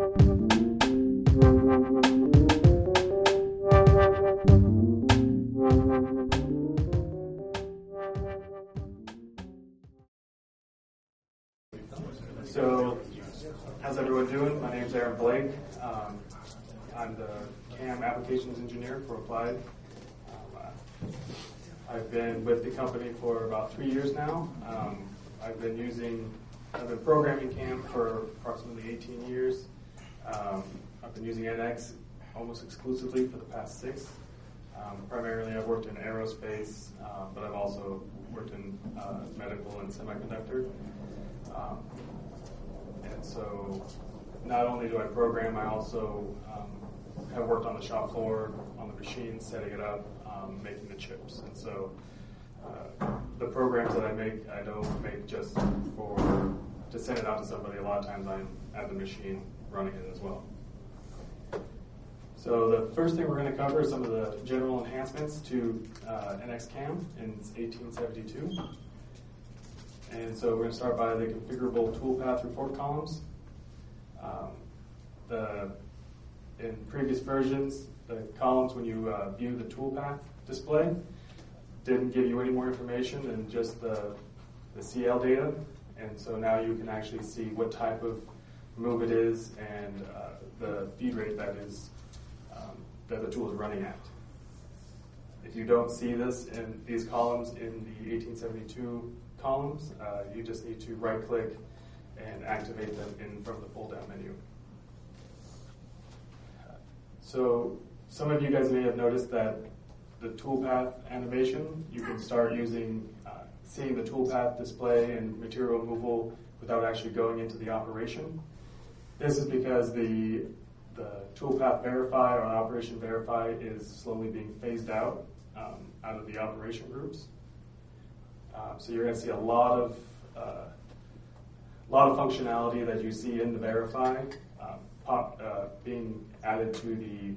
So, how's everyone doing? My name's Aaron Blake. I'm the CAM Applications Engineer for Applied. I've been with the company for about 3 years now. I've been programming CAM for approximately 18 years. I've been using NX almost exclusively for the past 6. Primarily, I've worked in aerospace, but I've also worked in medical and semiconductor. And so not only do I program, I also have worked on the shop floor, on the machine, setting it up, making the chips. And so the programs that I make, I don't make just to send it out to somebody. A lot of times I'm at the machine running it as well. So the first thing we're going to cover is some of the general enhancements to NX CAM in 1872. And so we're going to start by the configurable toolpath report columns. In previous versions, the columns, when you view the toolpath display, didn't give you any more information than just the CL data. And so now you can actually see what type of move it is and the feed rate that the tool is running at. If you don't see this in these columns in the 1872 columns, you just need to right-click and activate them from the pull-down menu. So some of you guys may have noticed that the toolpath animation, you can start seeing the toolpath display and material removal without actually going into the operation. This is because the toolpath verify or operation verify is slowly being phased out of the operation groups. So you're going to see a lot of functionality that you see in the verify being added to the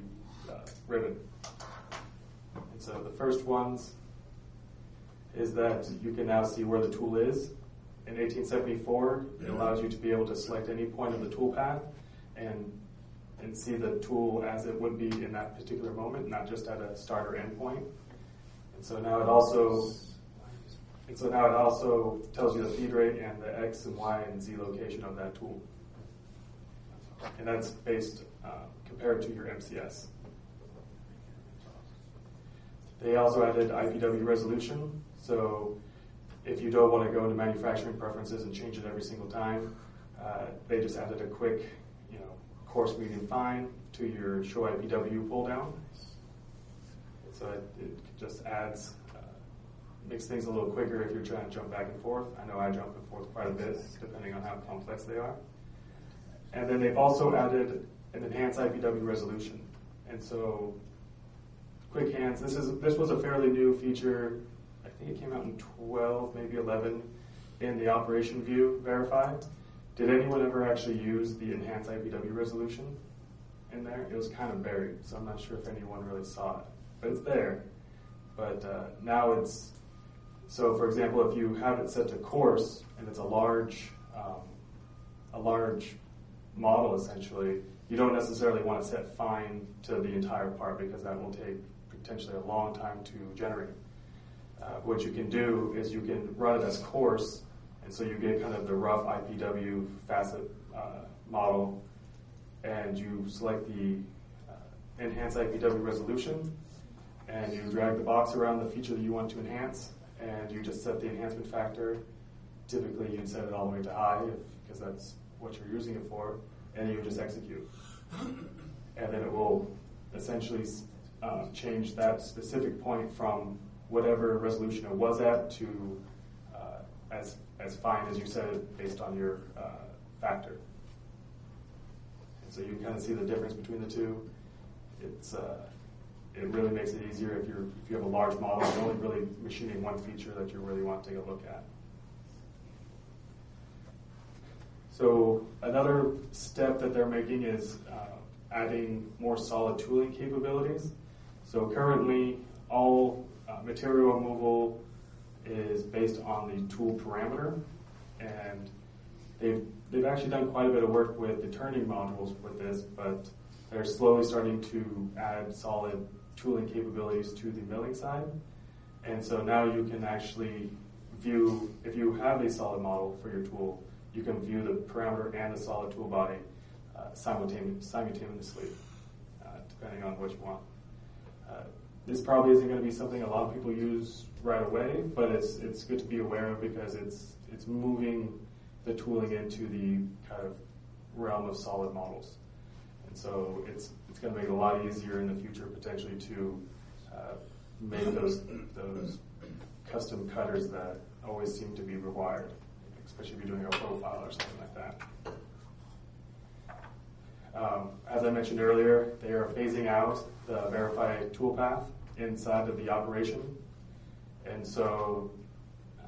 ribbon. And so the first ones is that you can now see where the tool is. In 1874, it allows you to be able to select any point of the toolpath and see the tool as it would be in that particular moment, not just at a start or end point. And so now it also tells you the feed rate and the X and Y and Z location of that tool. And that's based compared to your MCS. They also added IPW resolution. So if you don't want to go into manufacturing preferences and change it every single time, they just added a quick, coarse, medium, fine to your show IPW pull down. So it just makes things a little quicker if you're trying to jump back and forth. I know I jump and forth quite a bit, depending on how complex they are. And then they've also added an enhanced IPW resolution. And so, quick hands, this was a fairly new feature. I think it came out in 12, maybe 11, in the operation view verify. Did anyone ever actually use the enhanced IPW resolution in there? It was kind of buried, so I'm not sure if anyone really saw it. But it's there. But now so for example, if you have it set to coarse and it's a large model essentially, you don't necessarily want to set fine to the entire part because that will take potentially a long time to generate. What you can do is you can run it as coarse, and so you get kind of the rough IPW facet model, and you select the enhanced IPW resolution, and you drag the box around the feature that you want to enhance, and you just set the enhancement factor. Typically, you'd set it all the way to high because that's what you're using it for, and you just execute. And then it will essentially change that specific point from whatever resolution it was at to as fine as you set it based on your factor. And so you can kind of see the difference between the two. It really makes it easier if you have a large model, you're only really machining one feature that you really want to take a look at. So another step that they're making is adding more solid tooling capabilities. So currently, all material removal is based on the tool parameter, and they've actually done quite a bit of work with the turning modules with this, but they're slowly starting to add solid tooling capabilities to the milling side. And so now you can actually view, if you have a solid model for your tool, you can view the parameter and the solid tool body simultaneously, depending on what you want. This probably isn't going to be something a lot of people use right away, but it's good to be aware of because it's moving the tooling into the kind of realm of solid models. And so it's going to make it a lot easier in the future potentially to make those custom cutters that always seem to be required, especially if you're doing a profile or something like that. As I mentioned earlier, they are phasing out the verify toolpath inside of the operation. And so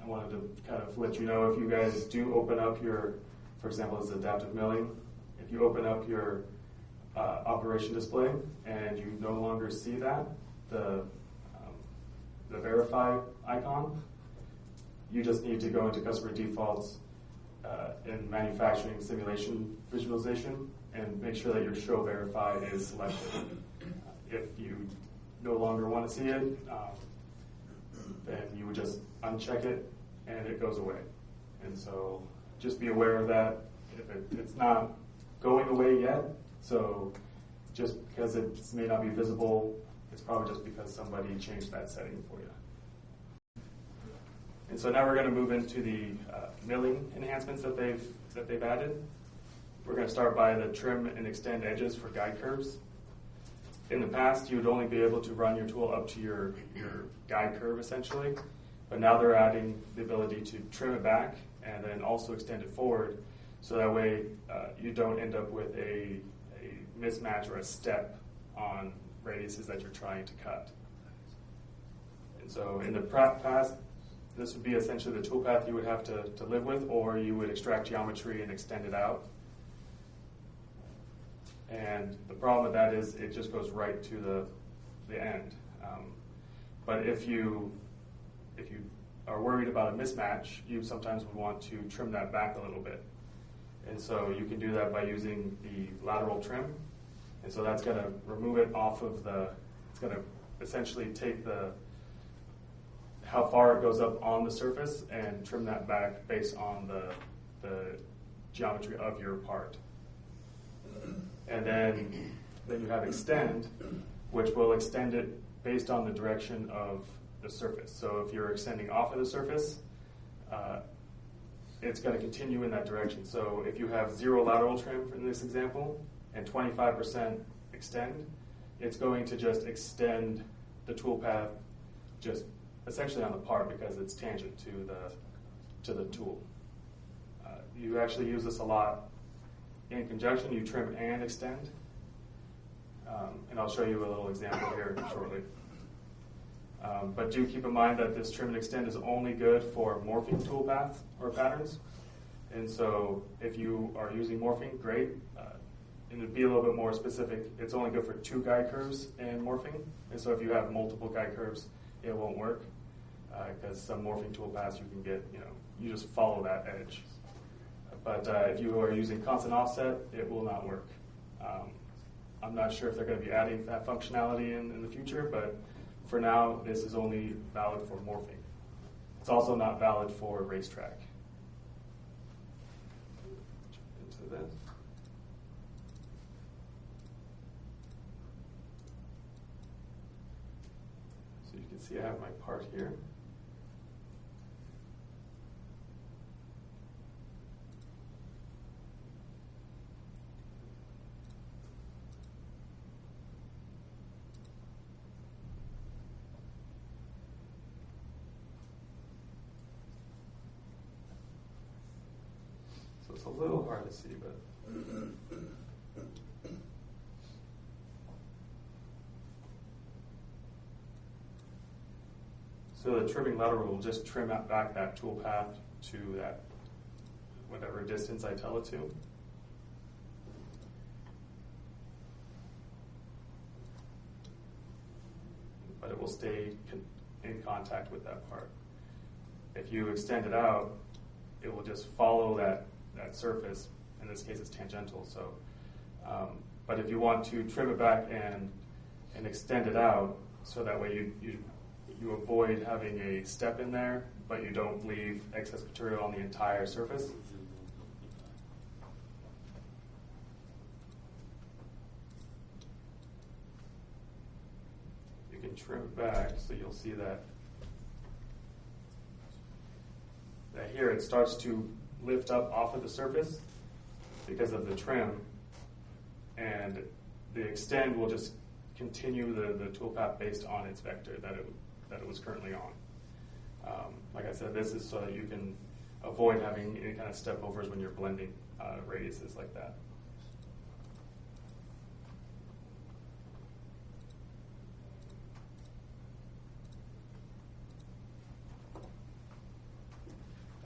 I wanted to kind of let you know, if you guys do open up your, for example, this is adaptive milling, if you open up your operation display and you no longer see that, the verify icon, you just need to go into customer defaults in manufacturing simulation visualization and make sure that your show verify is selected. If you no longer want to see it, then you would just uncheck it and it goes away. And so just be aware of that. If it's not going away yet, so just because it may not be visible, it's probably just because somebody changed that setting for you. And so now we're going to move into the milling enhancements that they've added. We're going to start by the trim and extend edges for guide curves. In the past, you would only be able to run your tool up to your guide curve, essentially. But now they're adding the ability to trim it back and then also extend it forward, so that way you don't end up with a mismatch or a step on radiuses that you're trying to cut. And so in the past, this would be essentially the toolpath you would have to live with, or you would extract geometry and extend it out. And the problem with that is it just goes right to the end. But if you are worried about a mismatch, you sometimes would want to trim that back a little bit. And so you can do that by using the lateral trim. And so that's going to remove it off of it's going to essentially take how far it goes up on the surface and trim that back based on the geometry of your part. And then you have extend, which will extend it based on the direction of the surface. So if you're extending off of the surface, it's going to continue in that direction. So if you have 0 lateral trim in this example and 25% extend, it's going to just extend the toolpath just essentially on the part because it's tangent to the tool. You actually use this a lot in conjunction. You trim and extend. And I'll show you a little example here shortly. But do keep in mind that this trim and extend is only good for morphing toolpath or patterns. And so if you are using morphing, great. And to be a little bit more specific, it's only good for 2 guide curves in morphing. And so if you have multiple guide curves, it won't work. Because some morphing toolpaths you can get, you just follow that edge. But if you are using constant offset, it will not work. I'm not sure if they're going to be adding that functionality in the future, but for now, this is only valid for morphing. It's also not valid for racetrack. Into this. So you can see I have my part here. It's a little hard to see, but so the trimming lateral will just trim back that tool path to that whatever distance I tell it to. But it will stay in contact with that part. If you extend it out, it will just follow that that surface. In this case, it's tangential. So, but if you want to trim it back and extend it out, so that way you avoid having a step in there, but you don't leave excess material on the entire surface. You can trim it back, so you'll see that here it starts to lift up off of the surface because of the trim, and the extend will just continue the tool path based on its vector that it was currently on. Like I said, this is so that you can avoid having any kind of step overs when you're blending radiuses like that.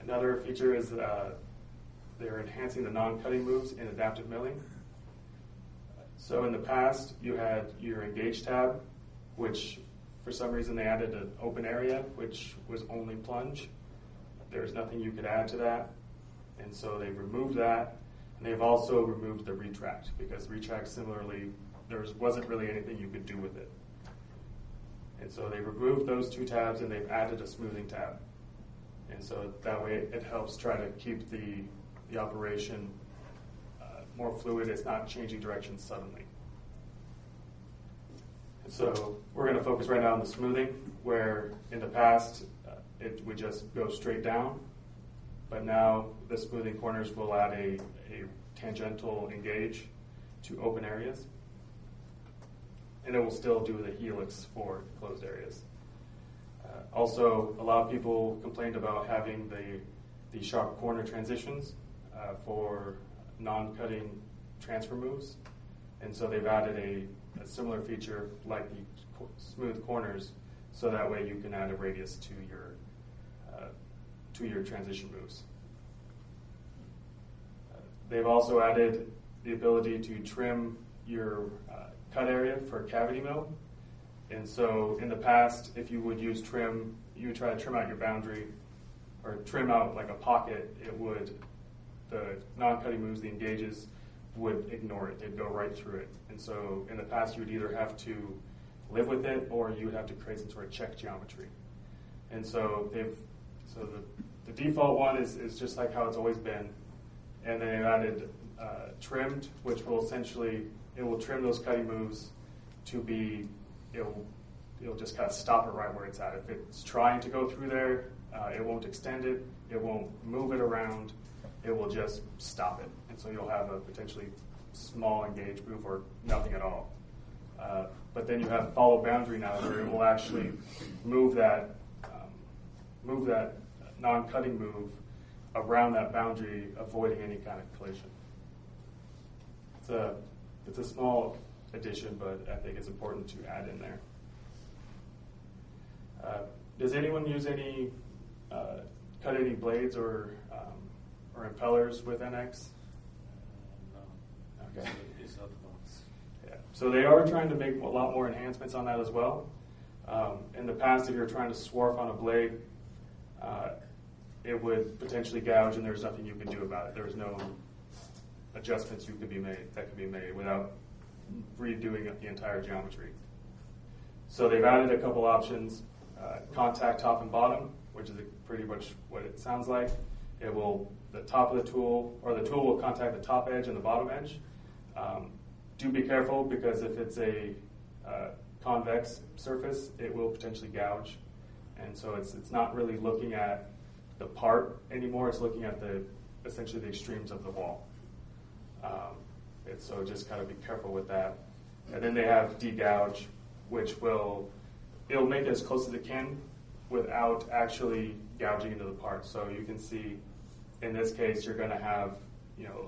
Another feature is they're enhancing the non-cutting moves in adaptive milling. So in the past, you had your engage tab, which for some reason they added an open area, which was only plunge. There's nothing you could add to that. And so they've removed that. And they've also removed the retract, because retract similarly, there wasn't really anything you could do with it. And so they removed those two tabs and they've added a smoothing tab. And so that way it helps try to keep the operation more fluid. It's not changing directions suddenly. And so we're going to focus right now on the smoothing, where in the past it would just go straight down, but now the smoothing corners will add a tangential engage to open areas, and it will still do the helix for closed areas. Also, a lot of people complained about having the sharp corner transitions for non-cutting transfer moves, and so they've added a similar feature like the smooth corners, so that way you can add a radius to your transition moves. They've also added the ability to trim your cut area for cavity mill. And so in the past, if you would use trim, you would try to trim out your boundary or trim out like a pocket, the non-cutting moves, the engages, would ignore it. They'd go right through it. And so in the past, you would either have to live with it or you would have to create some sort of check geometry. And so the default one is just like how it's always been. And then they've added trimmed, which will essentially, it will trim those cutting moves to be, it'll just kind of stop it right where it's at. If it's trying to go through there, it won't extend it, it won't move it around, it will just stop it. And so you'll have a potentially small engage move or nothing at all. But then you have follow boundary now, where it will actually move that non-cutting move around that boundary, avoiding any kind of collision. It's a small addition, but I think it's important to add in there. Does anyone use cut any blades or impellers with NX? No. Okay. It's advanced. Yeah. So they are trying to make a lot more enhancements on that as well. In the past, if you're trying to swarf on a blade, it would potentially gouge, and there's nothing you could do about it. There's no adjustments that could be made without redoing the entire geometry. So they've added a couple options: contact top and bottom, which is pretty much what it sounds like. The top of the tool, or the tool will contact the top edge and the bottom edge. Do be careful, because if it's a convex surface, it will potentially gouge. And so it's not really looking at the part anymore, it's looking at essentially the extremes of the wall. So just kind of be careful with that. And then they have degouge, which it'll make it as close as it can without actually gouging into the part. So you can see in this case, you're going to have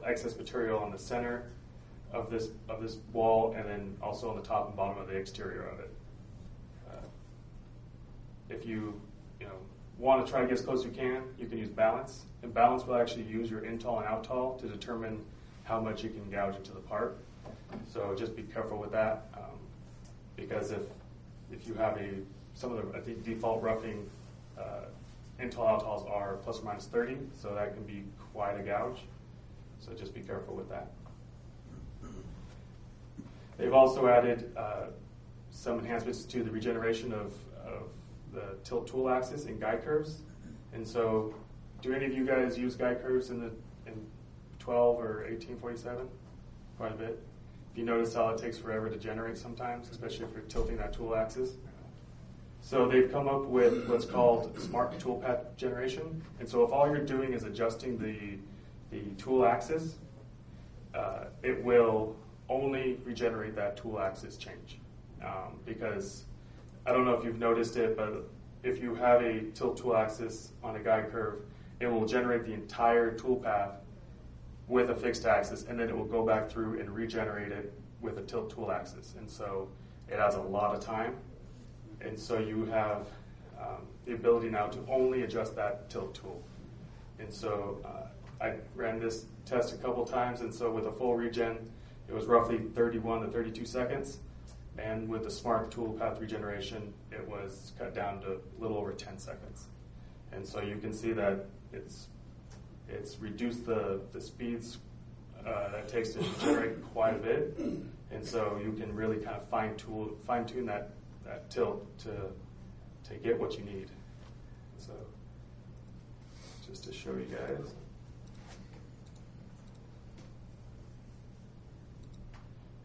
excess material on the center of this wall, and then also on the top and bottom of the exterior of it. If you want to try to get as close as you can use balance. And balance will actually use your in-tall and out-tall to determine how much you can gouge into the part. So just be careful with that, because if you have some of the, I think, default roughing in-tall, out-talls are plus or minus 30, so that can be quite a gouge. So just be careful with that. They've also added some enhancements to the regeneration of the tilt tool axis in guide curves. And so, do any of you guys use guide curves in 12 or 1847? Quite a bit. If you notice how it takes forever to generate sometimes, especially if you're tilting that tool axis. So they've come up with what's called smart toolpath generation. And so if all you're doing is adjusting the tool axis, it will only regenerate that tool axis change. Because I don't know if you've noticed it, but if you have a tilt tool axis on a guide curve, it will generate the entire tool path with a fixed axis, and then it will go back through and regenerate it with a tilt tool axis. And so it has a lot of time. And so you have the ability now to only adjust that tilt tool. And so I ran this test a couple times, and so with a full regen, it was roughly 31 to 32 seconds. And with the smart tool path regeneration, it was cut down to a little over 10 seconds. And so you can see that it's reduced the speeds that it takes to generate quite a bit. And so you can really kind of fine-tune that tilt to get what you need. So just to show you guys.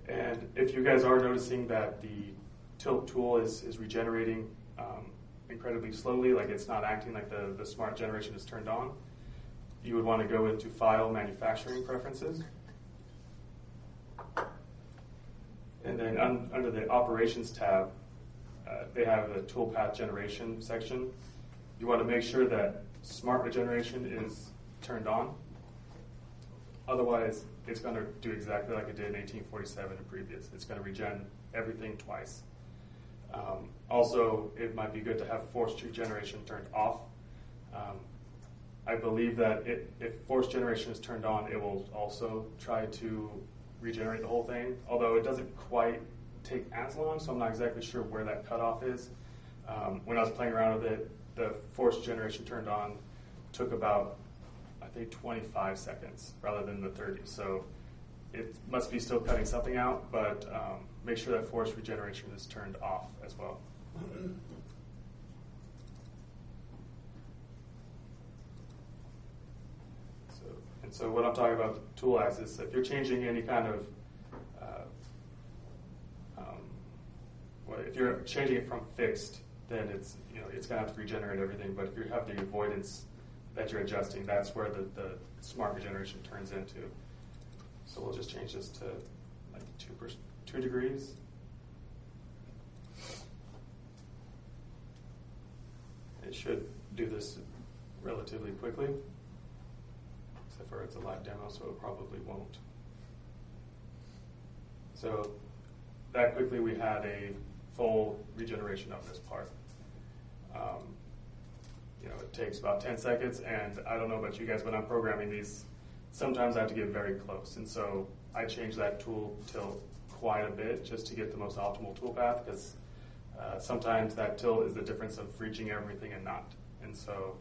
And if you guys are noticing that the tilt tool is regenerating incredibly slowly, like it's not acting like the smart generation is turned on, you would want to go into File, Manufacturing Preferences. And then under the Operations tab, they have the Toolpath Generation section. You want to make sure that Smart Regeneration is turned on. Otherwise, it's going to do exactly like it did in 1847 and previous. It's going to regen everything twice. Also, it might be good to have forced regeneration turned off. I believe that if forced generation is turned on, it will also try to regenerate the whole thing, although it doesn't quite take as long, so I'm not exactly sure where that cutoff is. When I was playing around with it, the forced generation turned on took about, I think, 25 seconds rather than the 30. So it must be still cutting something out, but make sure that forced regeneration is turned off as well. So when I'm talking about the tool axis, if you're changing any kind of, if you're changing it from fixed, then it's going to have to regenerate everything. But if you have the avoidance that you're adjusting, that's where the smart regeneration turns into. So we'll just change this to like 2 degrees. It should do this relatively quickly. Except for it's a live demo, so it probably won't. So that quickly we had a full regeneration of this part. It takes about 10 seconds, and I don't know about you guys, but I'm programming these. Sometimes I have to get very close, and so I change that tool tilt quite a bit just to get the most optimal tool path, because sometimes that tilt is the difference of reaching everything and not. And so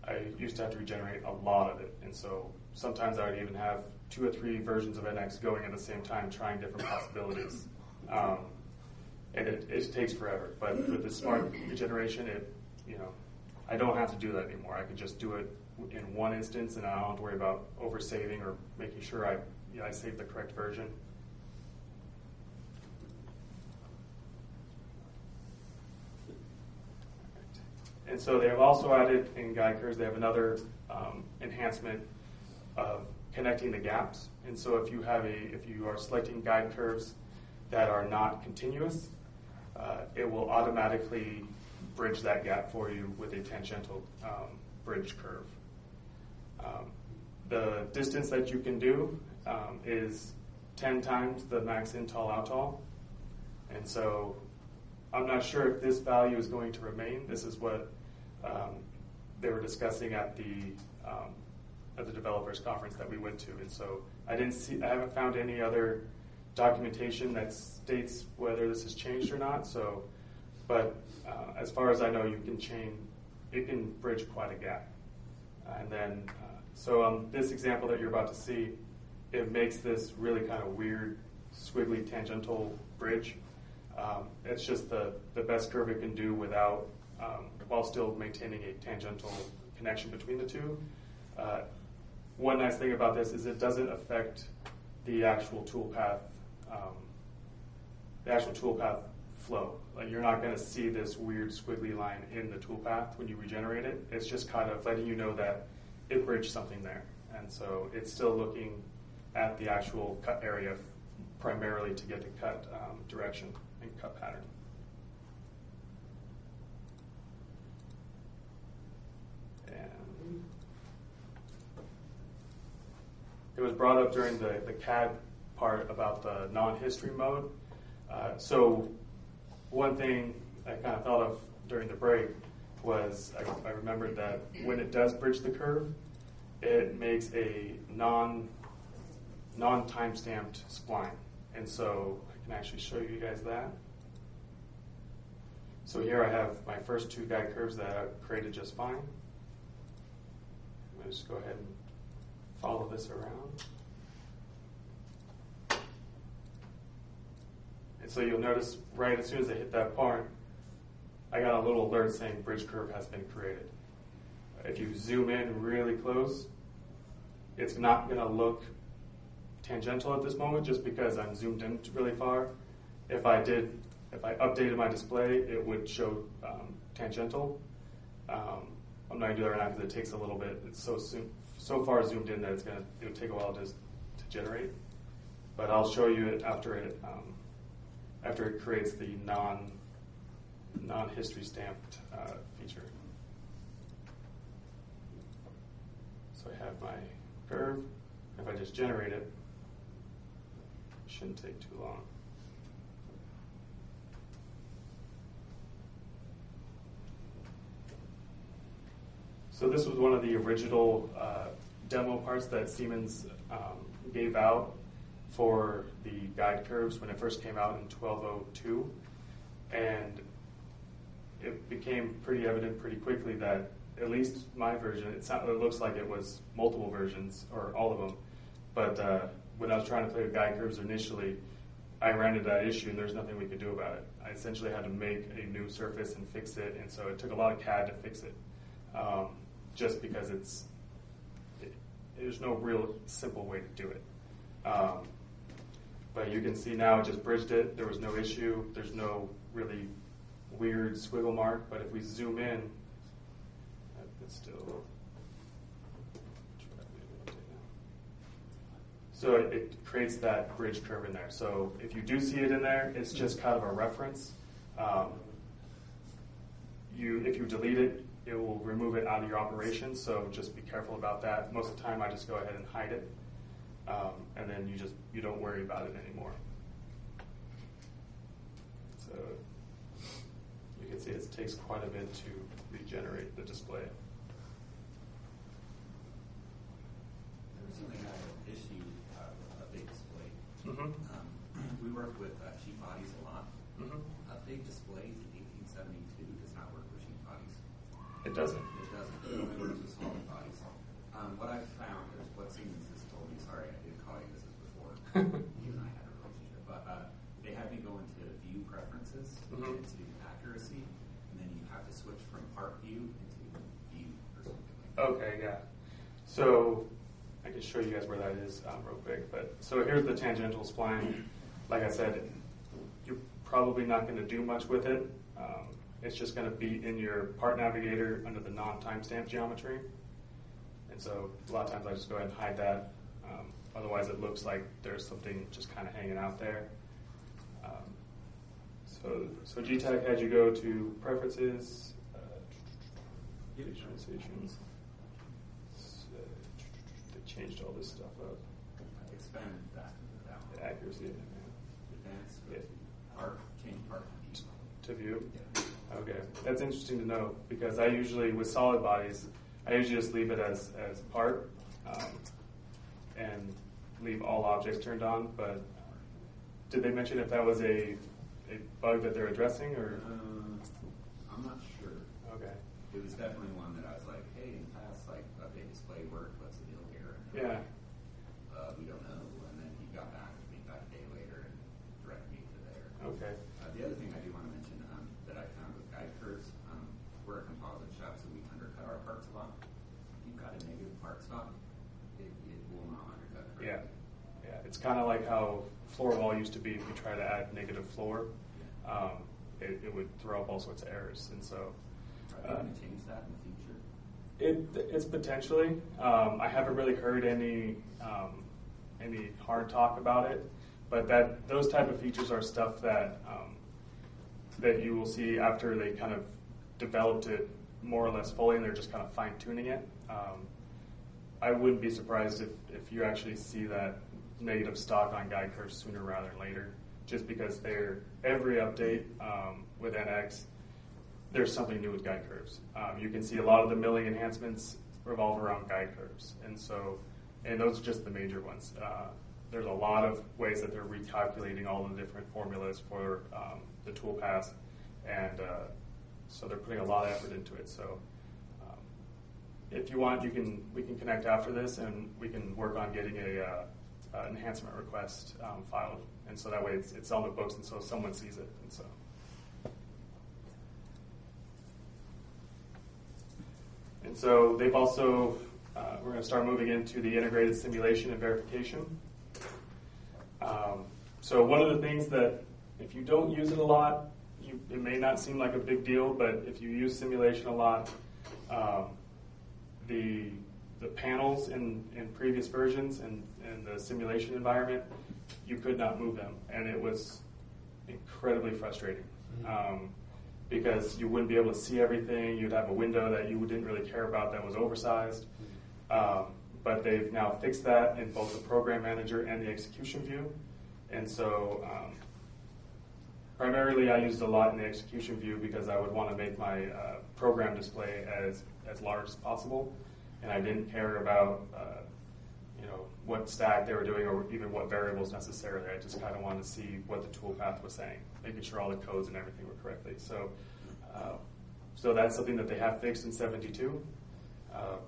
I used to have to regenerate a lot of it, and so sometimes I would even have 2 or 3 versions of NX going at the same time, trying different possibilities. And it takes forever. But with the smart regeneration, I don't have to do that anymore. I can just do it in one instance, and I don't have to worry about over-saving or making sure I save the correct version. And so they have also added in guide curves, they have another enhancement of connecting the gaps. And so if you are selecting guide curves that are not continuous, it will automatically bridge that gap for you with a tangential bridge curve. The distance that you can do is 10 times the max in tall out tall. And so I'm not sure if this value is going to remain. This is what they were discussing at the developers conference that we went to. And so I haven't found any other documentation that states whether this has changed or not. So, but as far as I know, it can bridge quite a gap. And then So this example that you're about to see, it makes this really kind of weird, squiggly tangential bridge. It's just the best curve it can do without, while still maintaining a tangential connection between the two. One nice thing about this is it doesn't affect the actual toolpath, flow. Like, you're not going to see this weird squiggly line in the toolpath when you regenerate it. It's just kind of letting you know that it bridged something there. And so it's still looking at the actual cut area primarily to get the cut direction and cut pattern. And it was brought up during the CAD part about the non-history mode. So one thing I kind of thought of during the break was I remembered that when it does bridge the curve, it makes a non-time-stamped spline. And so I can actually show you guys that. So here I have my first two guide curves that I created just fine. I'm going to just go ahead and follow this around. And so you'll notice right as soon as I hit that part, I got a little alert saying bridge curve has been created. If you zoom in really close, it's not going to look tangential at this moment just because I'm zoomed in really far. If I updated my display, it would show tangential. I'm not going to do that right now because it takes a little bit. It's so far zoomed in that it'll take a while to generate. But I'll show you it after it creates the non-history stamped feature. So I have my curve. If I just generate it, it shouldn't take too long. So this was one of the original demo parts that Siemens gave out for the guide curves when it first came out in 1202. And it became pretty evident pretty quickly that at least my version, it looks like it was multiple versions, or all of them. But when I was trying to play with guide curves initially, I ran into that issue and there's nothing we could do about it. I essentially had to make a new surface and fix it, and so it took a lot of CAD to fix it. Just because there's no real simple way to do it. But you can see now it just bridged it. There was no issue. There's no really weird squiggle mark. But if we zoom in, it's still. So it creates that bridge curve in there. So if you do see it in there, it's just kind of a reference. If you delete it, it will remove it out of your operation, so just be careful about that. Most of the time, I just go ahead and hide it, and then you don't worry about it anymore. So you can see it takes quite a bit to regenerate the display. There was something I issued update display. Mm-hmm. We work with sheet bodies a lot. Mm-hmm. Update displays in 1872 does not work with sheet bodies. It doesn't. It doesn't. It only works with solid bodies. What I've found is what Siemens has told me. Sorry, I didn't call you this before. You and I had a relationship, but they had me go into view preferences, Mm-hmm. into accuracy, and then you have to switch from part view into view or something like that. Okay, yeah. So I can show you guys where that is real quick. But so here's the tangential spline. Like I said, you're probably not going to do much with it. It's just going to be in your part navigator under the non-timestamp geometry. And so a lot of times I just go ahead and hide that. Otherwise it looks like there's something just kind of hanging out there. So GTAC had you go to preferences, visualizations. They changed all this stuff up. Expand that. The accuracy. Advanced. Yeah. Part, change part To view? Yeah. Okay, that's interesting to know because I usually, with solid bodies, I usually just leave it as part and leave all objects turned on, but did they mention if that was a bug that they're addressing, or? I'm not sure. Okay. It was definitely one that I was like, hey, in the past, like, update display worked, what's the deal Yeah. We don't know. And then he got back with me about a day later and directed me to there. Okay. The other thing I do want to mention that I found with guide curves, we're a composite shop, so we undercut our parts a lot. If you've got a negative part stock, it will not undercut correctly. Yeah. It's kind of like how floor wall used to be. If you try to add negative floor, it would throw up all sorts of errors. And so, are they going to change that in the future? It's potentially. I haven't really heard any hard talk about it, but those type of features are stuff that that you will see after they kind of developed it more or less fully, and they're just kind of fine tuning it. I wouldn't be surprised if you actually see that negative stock on guide curves sooner rather than later, just because every update with NX, there's something new with guide curves. You can see a lot of the milling enhancements revolve around guide curves, and those are just the major ones. There's a lot of ways that they're recalculating all the different formulas for the tool paths, and so they're putting a lot of effort into it. So if you want, we can connect after this, and we can work on getting an enhancement request filed, and so that way it's on the books, and so someone sees it, and so. And so they've also, we're going to start moving into the integrated simulation and verification. So one of the things that, if you don't use it a lot, it may not seem like a big deal, but if you use simulation a lot, the panels in previous versions and the simulation environment, you could not move them, and it was incredibly frustrating. Because you wouldn't be able to see everything. You'd have a window that you didn't really care about that was oversized. But they've now fixed that in both the program manager and the execution view. And so primarily I used a lot in the execution view because I would want to make my program display as large as possible. And I didn't care about what stack they were doing or even what variables necessarily. I just kind of wanted to see what the toolpath was saying, making sure all the codes and everything were correctly. So so that's something that they have fixed in 72.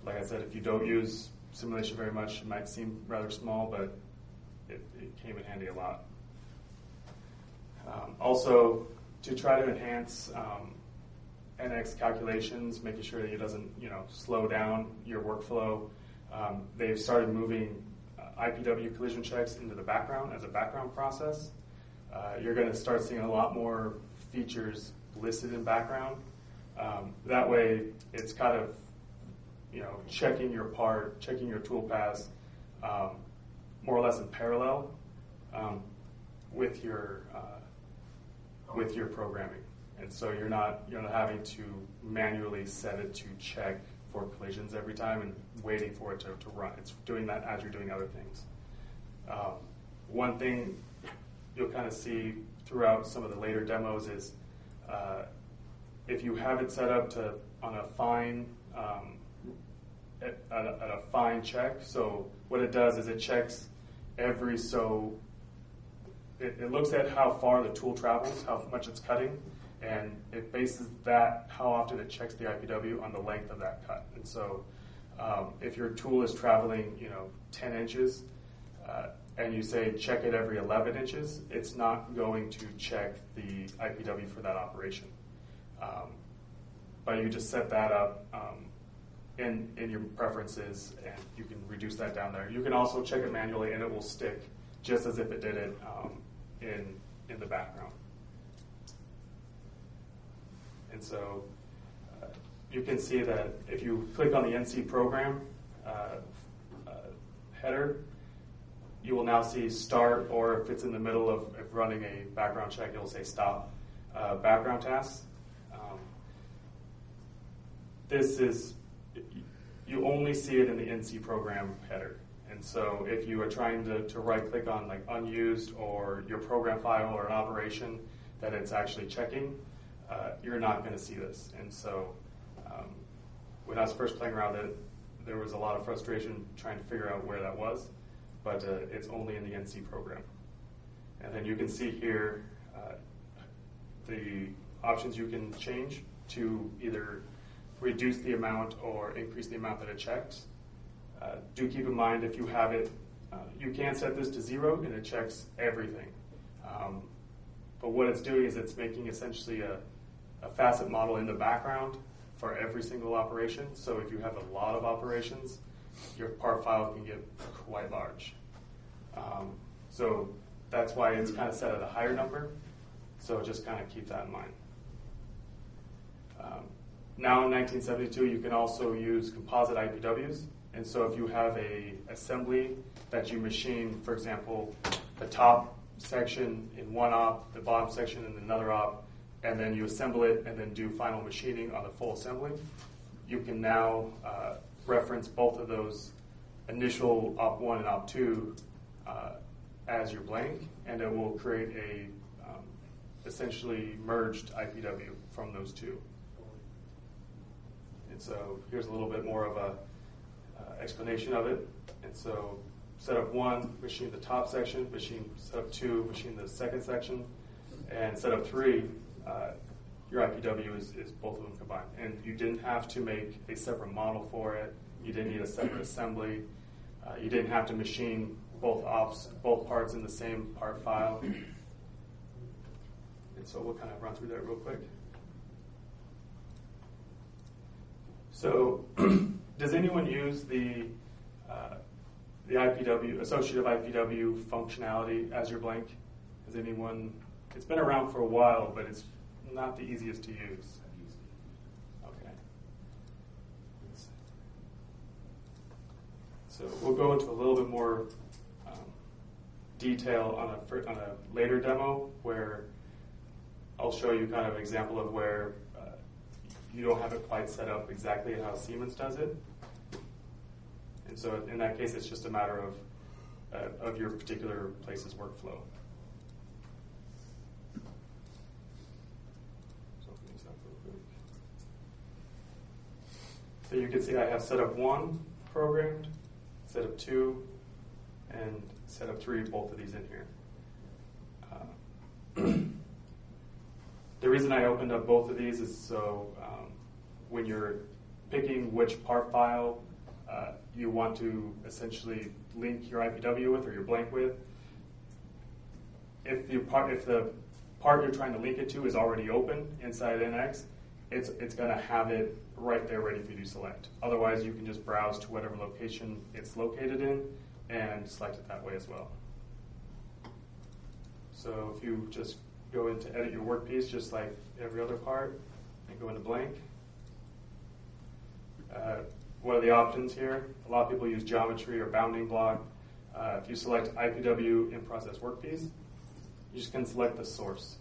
Like I said, if you don't use simulation very much, it might seem rather small, but it came in handy a lot. Also, to try to enhance NX calculations, making sure that it doesn't slow down your workflow, they've started moving IPW collision checks into the background as a background process. You're going to start seeing a lot more features listed in background. That way, it's kind of checking your part, checking your tool paths, more or less in parallel with your programming, and so you're not having to manually set it to check for collisions every time and waiting for it to run. It's doing that as you're doing other things. One thing you'll kind of see throughout some of the later demos is if you have it set up on a fine at a fine check. So what it does is it checks it looks at how far the tool travels, how much it's cutting, and it bases that, how often it checks the IPW on the length of that cut. And so if your tool is traveling 10 inches and you say check it every 11 inches, it's not going to check the IPW for that operation. But you just set that up in your preferences, and you can reduce that down there. You can also check it manually, and it will stick just as if it did it in the background. And so you can see that if you click on the NC program header, you will now see start, or if it's in the middle of running a background check, it will say stop background tasks. You only see it in the NC program header. And so if you are trying to right-click on like unused or your program file or an operation that it's actually checking, you're not going to see this. And so when I was first playing around with it, there was a lot of frustration trying to figure out where that was, but it's only in the NC program. And then you can see here the options you can change to either reduce the amount or increase the amount that it checks. Do keep in mind if you have it, you can set this to 0 and it checks everything. But what it's doing is it's making essentially a facet model in the background for every single operation. So if you have a lot of operations, your part file can get quite large. So that's why it's kind of set at a higher number. So just kind of keep that in mind. Now in 1972, you can also use composite IPWs. And so if you have a assembly that you machine, for example, the top section in one op, the bottom section in another op, and then you assemble it and then do final machining on the full assembly, you can now reference both of those initial op 1 and op 2 as your blank, and it will create a essentially merged IPW from those two. And so here's a little bit more of a explanation of it. And so setup 1, machine the top section, machine setup 2, machine the second section, and setup 3, your IPW is both of them combined. And you didn't have to make a separate model for it. You didn't need a separate assembly. You didn't have to machine both ops, both parts in the same part file. And so we'll kind of run through that real quick. So does anyone use the IPW, associative IPW functionality as your blank? Has anyone, it's been around for a while, but it's not the easiest to use. Okay. So we'll go into a little bit more detail on a later demo where I'll show you kind of an example of where you don't have it quite set up exactly how Siemens does it. And so in that case, it's just a matter of your particular place's workflow. So you can see I have setup 1 programmed, setup 2, and setup 3, both of these in here. The reason I opened up both of these is so when you're picking which part file you want to essentially link your IPW with or your blank with, if the part you're trying to link it to is already open inside NX, it's going to have it right there ready for you to select. Otherwise, you can just browse to whatever location it's located in and select it that way as well. So if you just go into edit your workpiece just like every other part and go into blank. What are the options here? A lot of people use geometry or bounding block. If you select IPW in process workpiece, you just can select the source.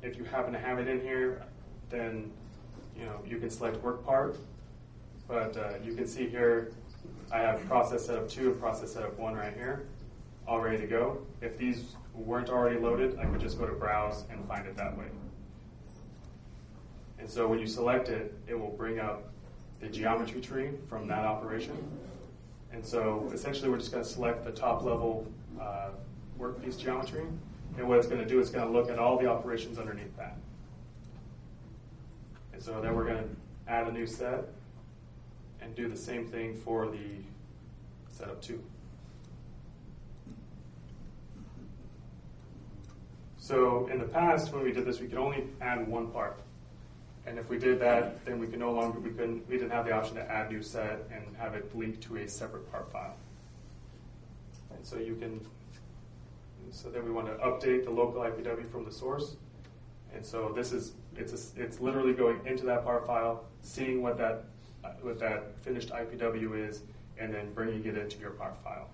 If you happen to have it in here, then you can select work part. But you can see here I have process setup 2 and process setup 1 right here, all ready to go. If these weren't already loaded, I could just go to browse and find it that way. And so when you select it, it will bring up the geometry tree from that operation. And so essentially we're just going to select the top level workpiece geometry. And what it's going to do is going to look at all the operations underneath that. And so then we're going to add a new set and do the same thing for the setup 2. So in the past, when we did this, we could only add one part. And if we did that, then we didn't have the option to add new set and have it linked to a separate part file. And so so then we want to update the local IPW from the source. And so it's literally going into that part file, seeing what that finished IPW is, and then bringing it into your part file.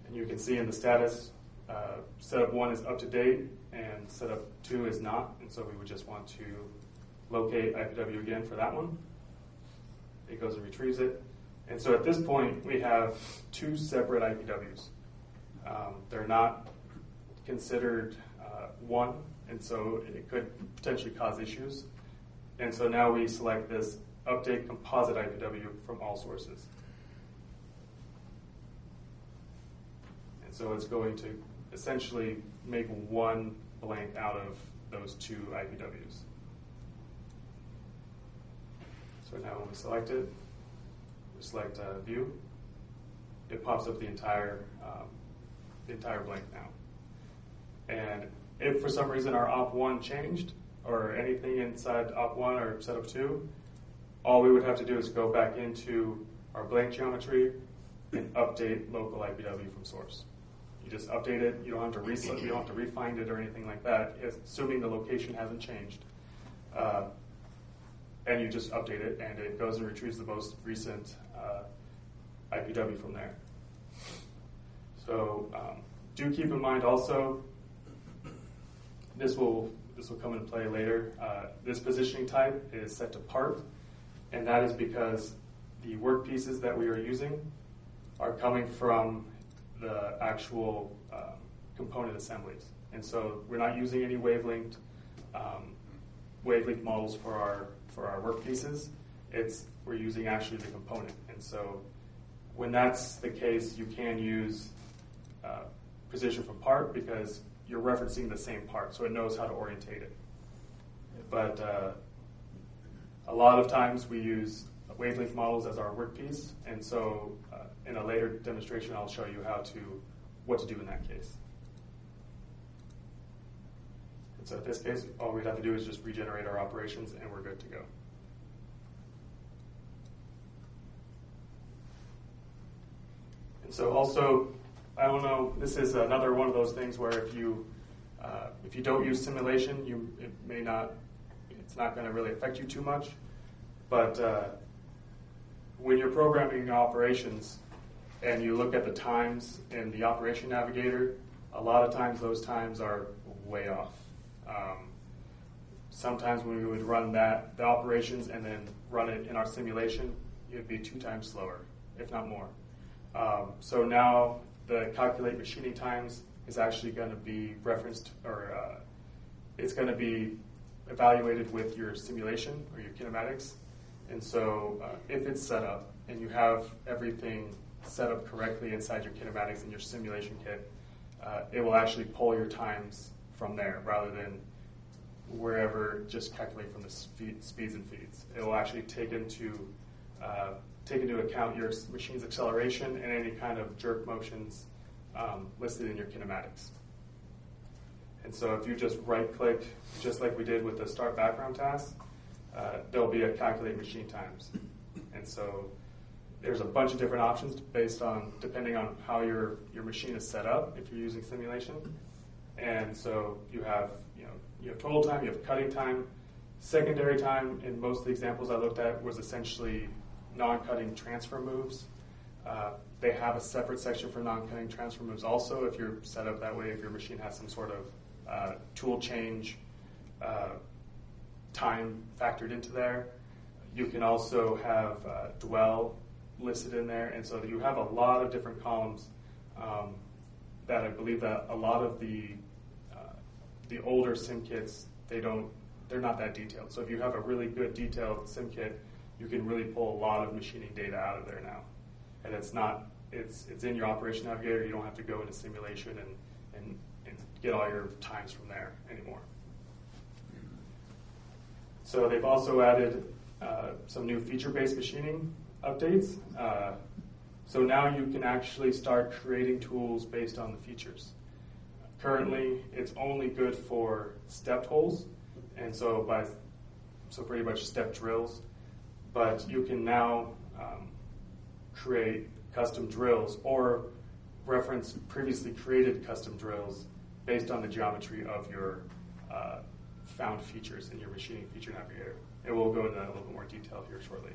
And you can see in the status, setup 1 is up to date, and setup 2 is not, and so we would just want to locate IPW again for that one. It goes and retrieves it. And so at this point, we have 2 separate IPWs. They're not considered one, and so it could potentially cause issues. And so now we select this update composite IPW from all sources. And so it's going to essentially make one blank out of those 2 IPWs. So But now when we select it, we select View, it pops up the entire blank now. And if for some reason our op1 changed, or anything inside op1 or setup 2, all we would have to do is go back into our blank geometry and update local IPW from source. You just update it. You don't have to you don't have to refine it or anything like that, assuming the location hasn't changed. And you just update it, and it goes and retrieves the most recent IPW from there. So do keep in mind also, this will come into play later. This positioning type is set to part, and that is because the work pieces that we are using are coming from the actual component assemblies. And so we're not using any wavelength models for our work pieces. We're using actually the component. And so when that's the case, you can use position from part because you're referencing the same part, so it knows how to orientate it. But a lot of times we use wavelength models as our workpiece, and so in a later demonstration I'll show you what to do in that case. And so in this case, all we'd have to do is just regenerate our operations and we're good to go. And so also, I don't know, this is another one of those things where if you don't use simulation, it's not going to really affect you too much. But when you're programming operations and you look at the times in the operation navigator, a lot of times those times are way off. Sometimes when we would run the operations and then run it in our simulation, it would be 2 times slower, if not more. So now the calculate machining times is actually going to be referenced, or it's going to be evaluated with your simulation or your kinematics. And so if it's set up and you have everything set up correctly inside your kinematics and your simulation kit, it will actually pull your times from there rather than wherever just calculate from the speeds and feeds. It will actually take into account your machine's acceleration and any kind of jerk motions listed in your kinematics. And so if you just right-click, just like we did with the start background task, there'll be a calculate machine times. And so there's a bunch of different options depending on how your machine is set up if you're using simulation. And so you have total time, you have cutting time, secondary time. In most of the examples I looked at was essentially non-cutting transfer moves. They have a separate section for non-cutting transfer moves also if you're set up that way, if your machine has some sort of tool change time factored into there. You can also have dwell listed in there, and so you have a lot of different columns that I believe that a lot of the older sim kits, they're not that detailed. So if you have a really good detailed sim kit, you can really pull a lot of machining data out of there now. And it's in your operation navigator. You don't have to go into simulation and get all your times from there anymore. So they've also added some new feature-based machining updates. So now you can actually start creating tools based on the features. Currently, it's only good for stepped holes, and so pretty much step drills. But you can now create custom drills or reference previously created custom drills based on the geometry of your found features in your machining feature navigator. And we'll go into that in a little bit more detail here shortly.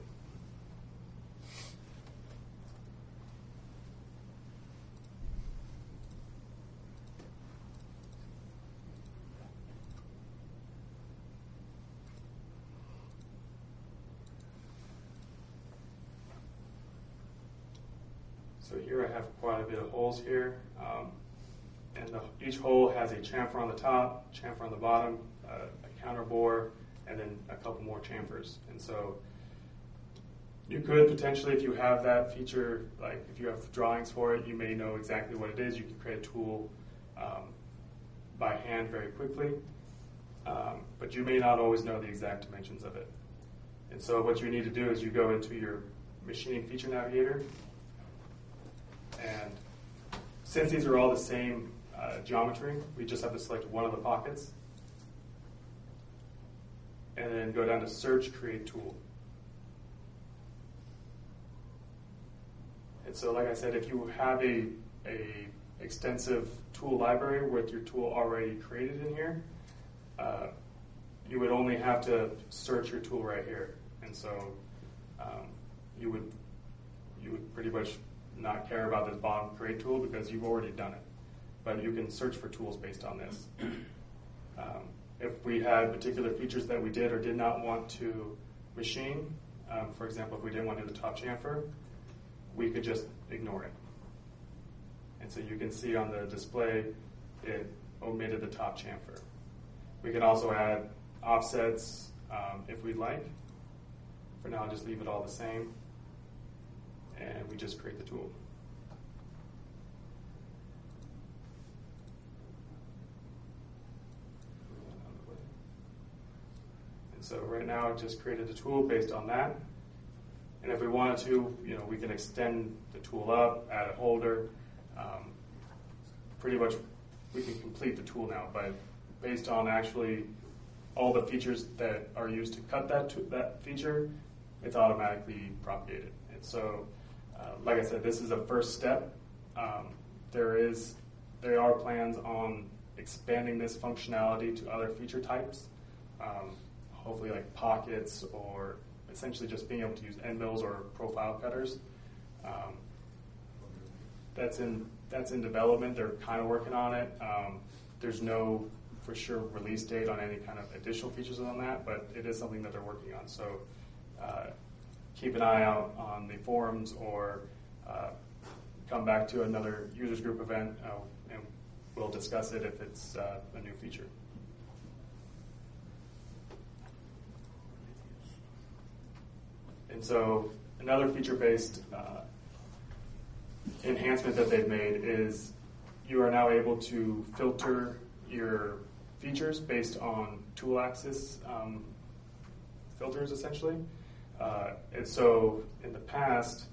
So here I have quite a bit of holes here, and each hole has a chamfer on the top, chamfer on the bottom, a counter bore, and then a couple more chamfers. And so you could potentially, if you have that feature, like if you have drawings for it, you may know exactly what it is. You can create a tool by hand very quickly, but you may not always know the exact dimensions of it. And so what you need to do is you go into your machining feature navigator, and since these are all the same geometry, we just have to select one of the pockets, and then go down to Search, Create Tool. And so, like I said, if you have a extensive tool library with your tool already created in here, you would only have to search your tool right here. And so you would pretty much not care about this bottom create tool because you've already done it. But you can search for tools based on this. If we had particular features that we did or did not want to machine, for example, if we didn't want to do the top chamfer, we could just ignore it. And so you can see on the display, it omitted the top chamfer. We can also add offsets if we'd like. For now, I'll just leave it all the same. And we just create the tool. And so right now, I just created a tool based on that. And if we wanted to, we can extend the tool up, add a holder. Pretty much, we can complete the tool now. But based on actually all the features that are used to cut that feature, it's automatically propagated. And so, like I said, this is a first step. There are plans on expanding this functionality to other feature types, hopefully like pockets or essentially just being able to use end mills or profile cutters. That's in development. They're kind of working on it. There's no for sure release date on any kind of additional features on that, but it is something that they're working on. So keep an eye out on the forums or come back to another users group event and we'll discuss it if it's a new feature. And so another feature-based enhancement that they've made is you are now able to filter your features based on tool axis filters, essentially. And so in the past,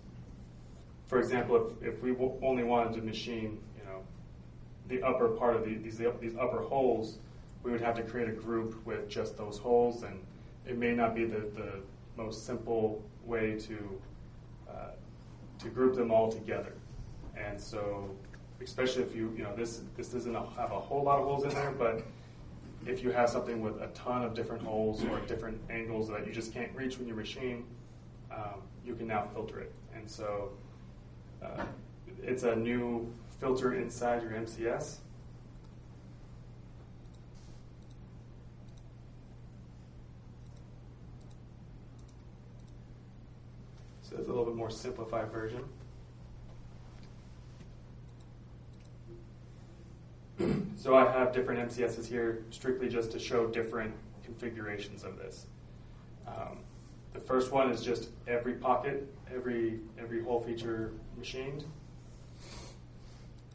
for example, if we only wanted to machine, the upper part of these upper holes, we would have to create a group with just those holes, and it may not be the most simple way to group them all together. And so, especially if this doesn't have a whole lot of holes in there, but if you have something with a ton of different holes or different angles that you just can't reach when you machine, you can now filter it. And so it's a new filter inside your MCS. So it's a little bit more simplified version. So I have different MCSs here strictly just to show different configurations of this. The first one is just every pocket, every hole feature machined.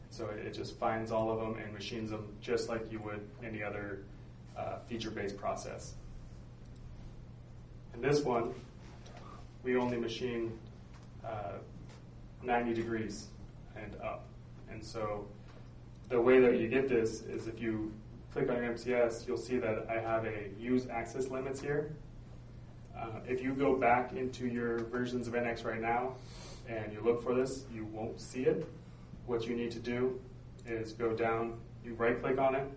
So it just finds all of them and machines them just like you would any other feature-based process. In this one, we only machine 90 degrees and up. And so the way that you get this is if you click on your MCS, you'll see that I have a use axis limits here. If you go back into your versions of NX right now and you look for this, you won't see it. What you need to do is go down, you right click on it,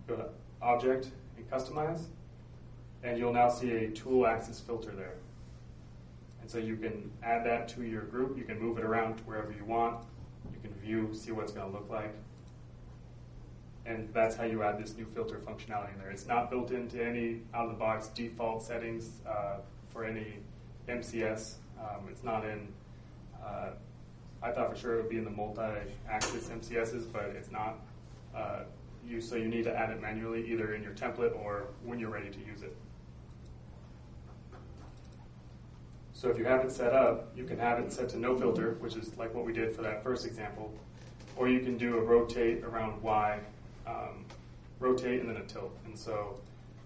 go to Object and Customize, and you'll now see a tool axis filter there. And so you can add that to your group. You can move it around to wherever you want. You can view, see what it's going to look like. And that's how you add this new filter functionality in there. It's not built into any out-of-the-box default settings for any MCS. It's not in, I thought for sure it would be in the multi-axis MCSs, but it's not. So you need to add it manually, either in your template or when you're ready to use it. So if you have it set up, you can have it set to no filter, which is like what we did for that first example, or you can do a rotate around Y, rotate and then a tilt. And so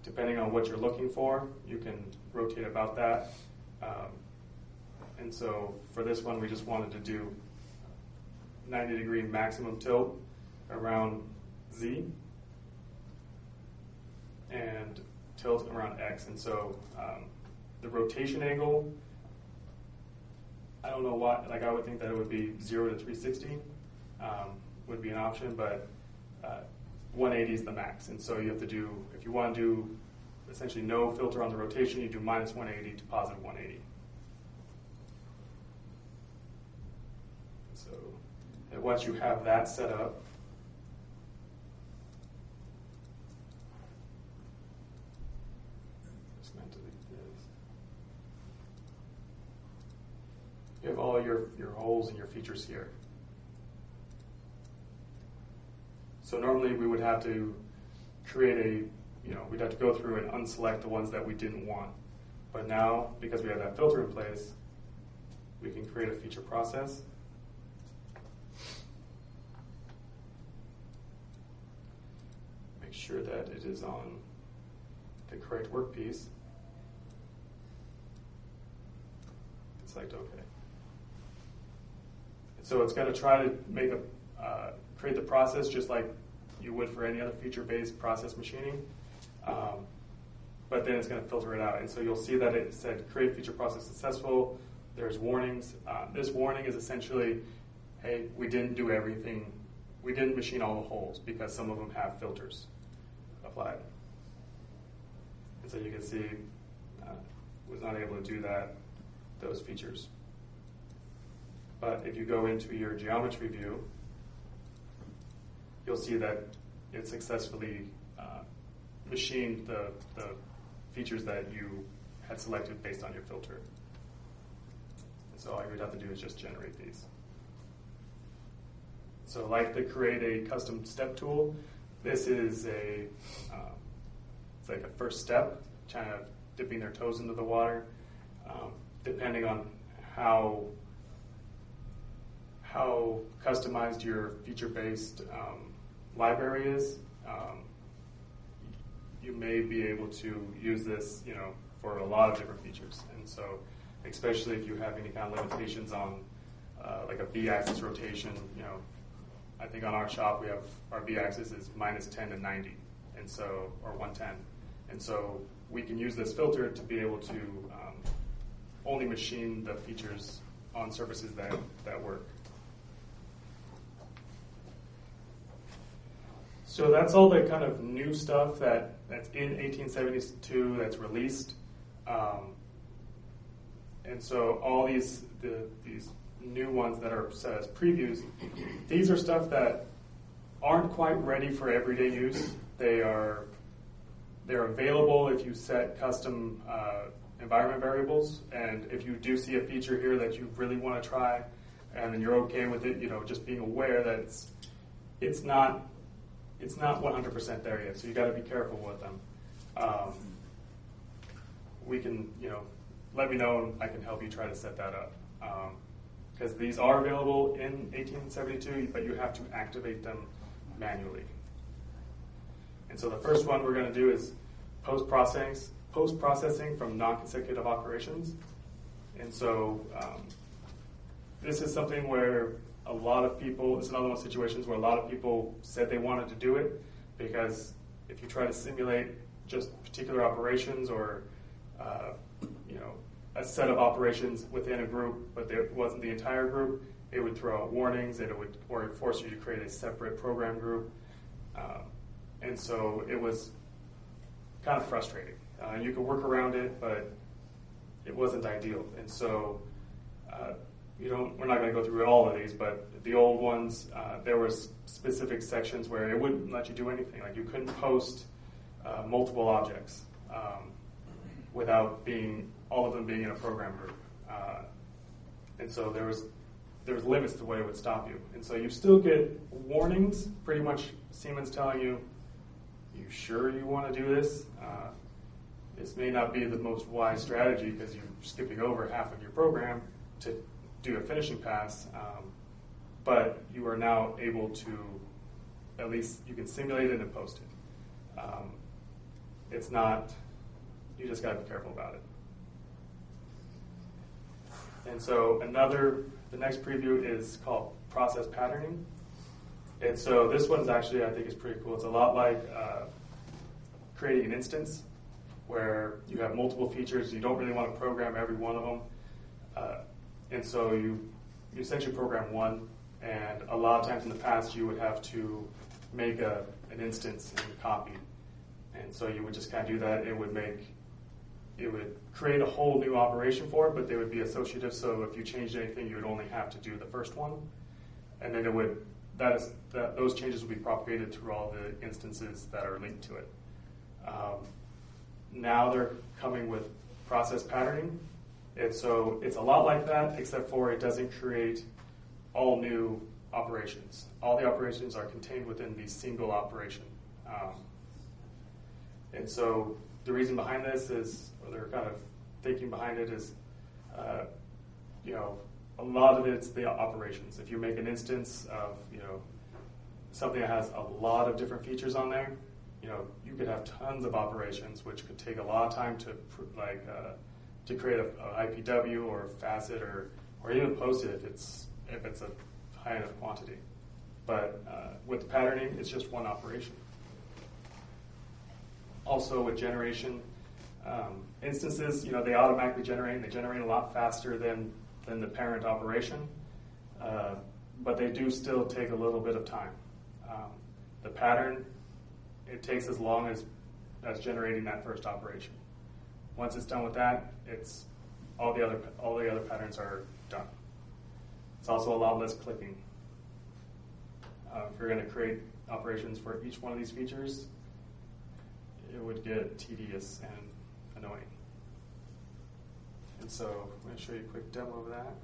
depending on what you're looking for, you can rotate about that. And so for this one, we just wanted to do 90-degree maximum tilt around Z and tilt around X. And so the rotation angle, I don't know what, like I would think that it would be 0 to 360 would be an option, but 180 is the max. And so you have to do, if you want to do essentially no filter on the rotation, you do minus 180 to positive 180. So and once you have that set up, just meant to leave this. You have all your holes and your features here. So normally we would have to create we'd have to go through and unselect the ones that we didn't want. But now, because we have that filter in place, we can create a feature process. Make sure that it is on the correct workpiece. Select OK. And so it's going to try to make create the process just like you would for any other feature-based process machining. But then it's going to filter it out. And so you'll see that it said create feature process successful. There's warnings. This warning is essentially, hey, we didn't do everything. We didn't machine all the holes because some of them have filters applied. And so you can see was not able to do those features. But if you go into your geometry view, you'll see that it successfully machined the features that you had selected based on your filter. And so all you would have to do is just generate these. So like to create a custom step tool, this is it's like a first step, kind of dipping their toes into the water, depending on how customized your feature-based library is. You may be able to use this, for a lot of different features. And so, especially if you have any kind of limitations on, like a B-axis rotation, I think on our shop we have our B-axis is minus 10 to 90, and so or 110, and so we can use this filter to be able to only machine the features on surfaces that work. So that's all the kind of new stuff that's in 1872 that's released. And so all these new ones that are set as previews, these are stuff that aren't quite ready for everyday use. They're available if you set custom environment variables, and if you do see a feature here that you really want to try, and then you're okay with it, just being aware that it's not 100% there yet, so you got to be careful with them. We can, let me know, and I can help you try to set that up. Because these are available in 1872, but you have to activate them manually. And so the first one we're going to do is post-processing from non-consecutive operations. And so this is something where a lot of people, it's another one of those situations where a lot of people said they wanted to do it, because if you try to simulate just particular operations or a set of operations within a group, but it wasn't the entire group, it would throw out warnings, and it would force you to create a separate program group. And so it was kind of frustrating. You could work around it, but it wasn't ideal. And so we're not going to go through all of these, but the old ones, there were specific sections where it wouldn't let you do anything. Like you couldn't post multiple objects without all of them being in a program group. And so there was limits to what it would stop you. And so you still get warnings, pretty much Siemens telling you, you sure you want to do this? This may not be the most wise strategy because you're skipping over half of your program to do a finishing pass, but you are now able to, at least you can simulate it and post it. it's not, you just got to be careful about it. And so the next preview is called process patterning. And so this one's actually, I think, is pretty cool. It's a lot like creating an instance where you have multiple features. You don't really want to program every one of them. And so you essentially program one, and a lot of times in the past you would have to make an instance and copy. And so you would just kind of do that. It would create a whole new operation for it, but they would be associative. So if you changed anything, you would only have to do the first one, and then those changes will be propagated through all the instances that are linked to it. Now they're coming with process patterning, and so it's a lot like that, except for it doesn't create all new operations. All the operations are contained within the single operation. And so the reason behind this is, or their kind of thinking behind it is, a lot of it's the operations. If you make an instance of, something that has a lot of different features on there, you could have tons of operations, which could take a lot of time to create an IPW or a facet or even post it if it's a high enough quantity. But with patterning, it's just one operation. Also with generation, instances, they automatically generate, and they generate a lot faster than the parent operation, but they do still take a little bit of time. The pattern, it takes as long as generating that first operation. Once it's done with that, it's all the other patterns are done. It's also a lot less clicking. If you're going to create operations for each one of these features, it would get tedious and annoying. And so I'm going to show you a quick demo of that.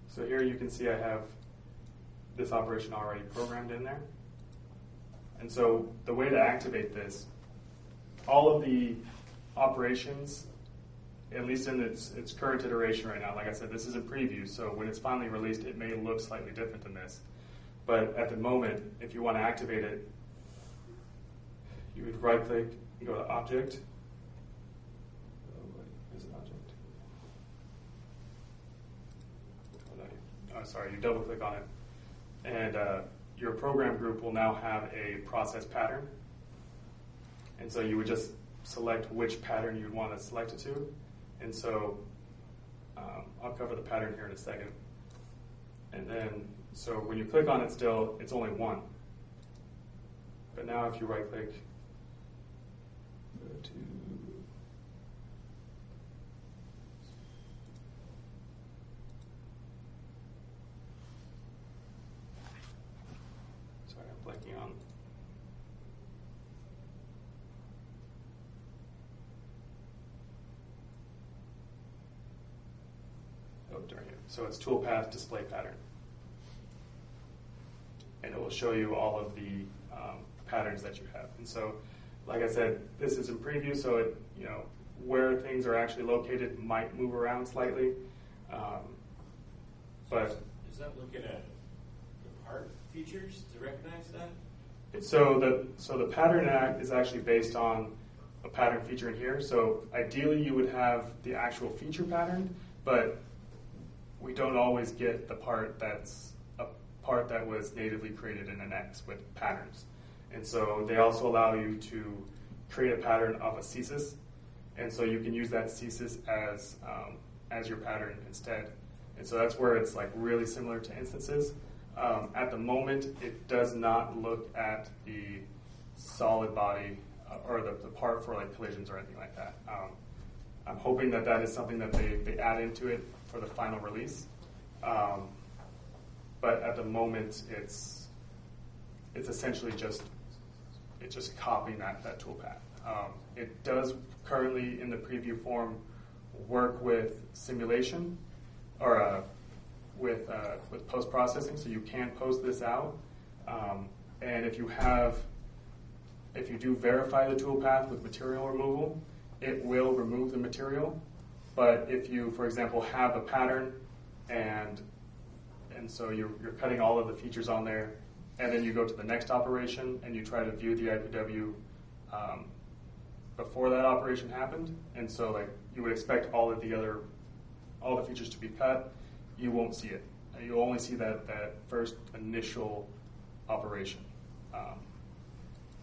So here you can see I have this operation already programmed in there. And so the way to activate this, all of the operations, at least in its current iteration right now, like I said, this is a preview, so when it's finally released, it may look slightly different than this. But at the moment, if you want to activate it, you would right-click and go to Object. Is it Object? Sorry, you double-click on it. And your program group will now have a process pattern. And so you would just select which pattern you'd want to select it to. And so I'll cover the pattern here in a second. And then, so when you click on it still, it's only one. But now if you right-click, go to, sorry, I'm blanking on. So it's toolpath display pattern. And it will show you all of the patterns that you have. And so, like I said, this is in preview, so it, where things are actually located might move around slightly. But is that looking at the part features to recognize that? So the pattern act is actually based on a pattern feature in here. So ideally you would have the actual feature pattern, but we don't always get the part that's a part that was natively created in an X with patterns. And so they also allow you to create a pattern of a CSIS. And so you can use that CSIS as your pattern instead. And so that's where it's like really similar to instances. At the moment, it does not look at the solid body or the part for like collisions or anything like that. I'm hoping that is something that they add into it for the final release. But at the moment, it's essentially just copying that toolpath. It does currently in the preview form work with simulation or with post-processing, so you can post this out. And if you have if you do verify the toolpath with material removal, it will remove the material. But if you, for example, have a pattern and so you're cutting all of the features on there, and then you go to the next operation and you try to view the IPW before that operation happened, and so like you would expect all the features to be cut, you won't see it. You'll only see that first initial operation.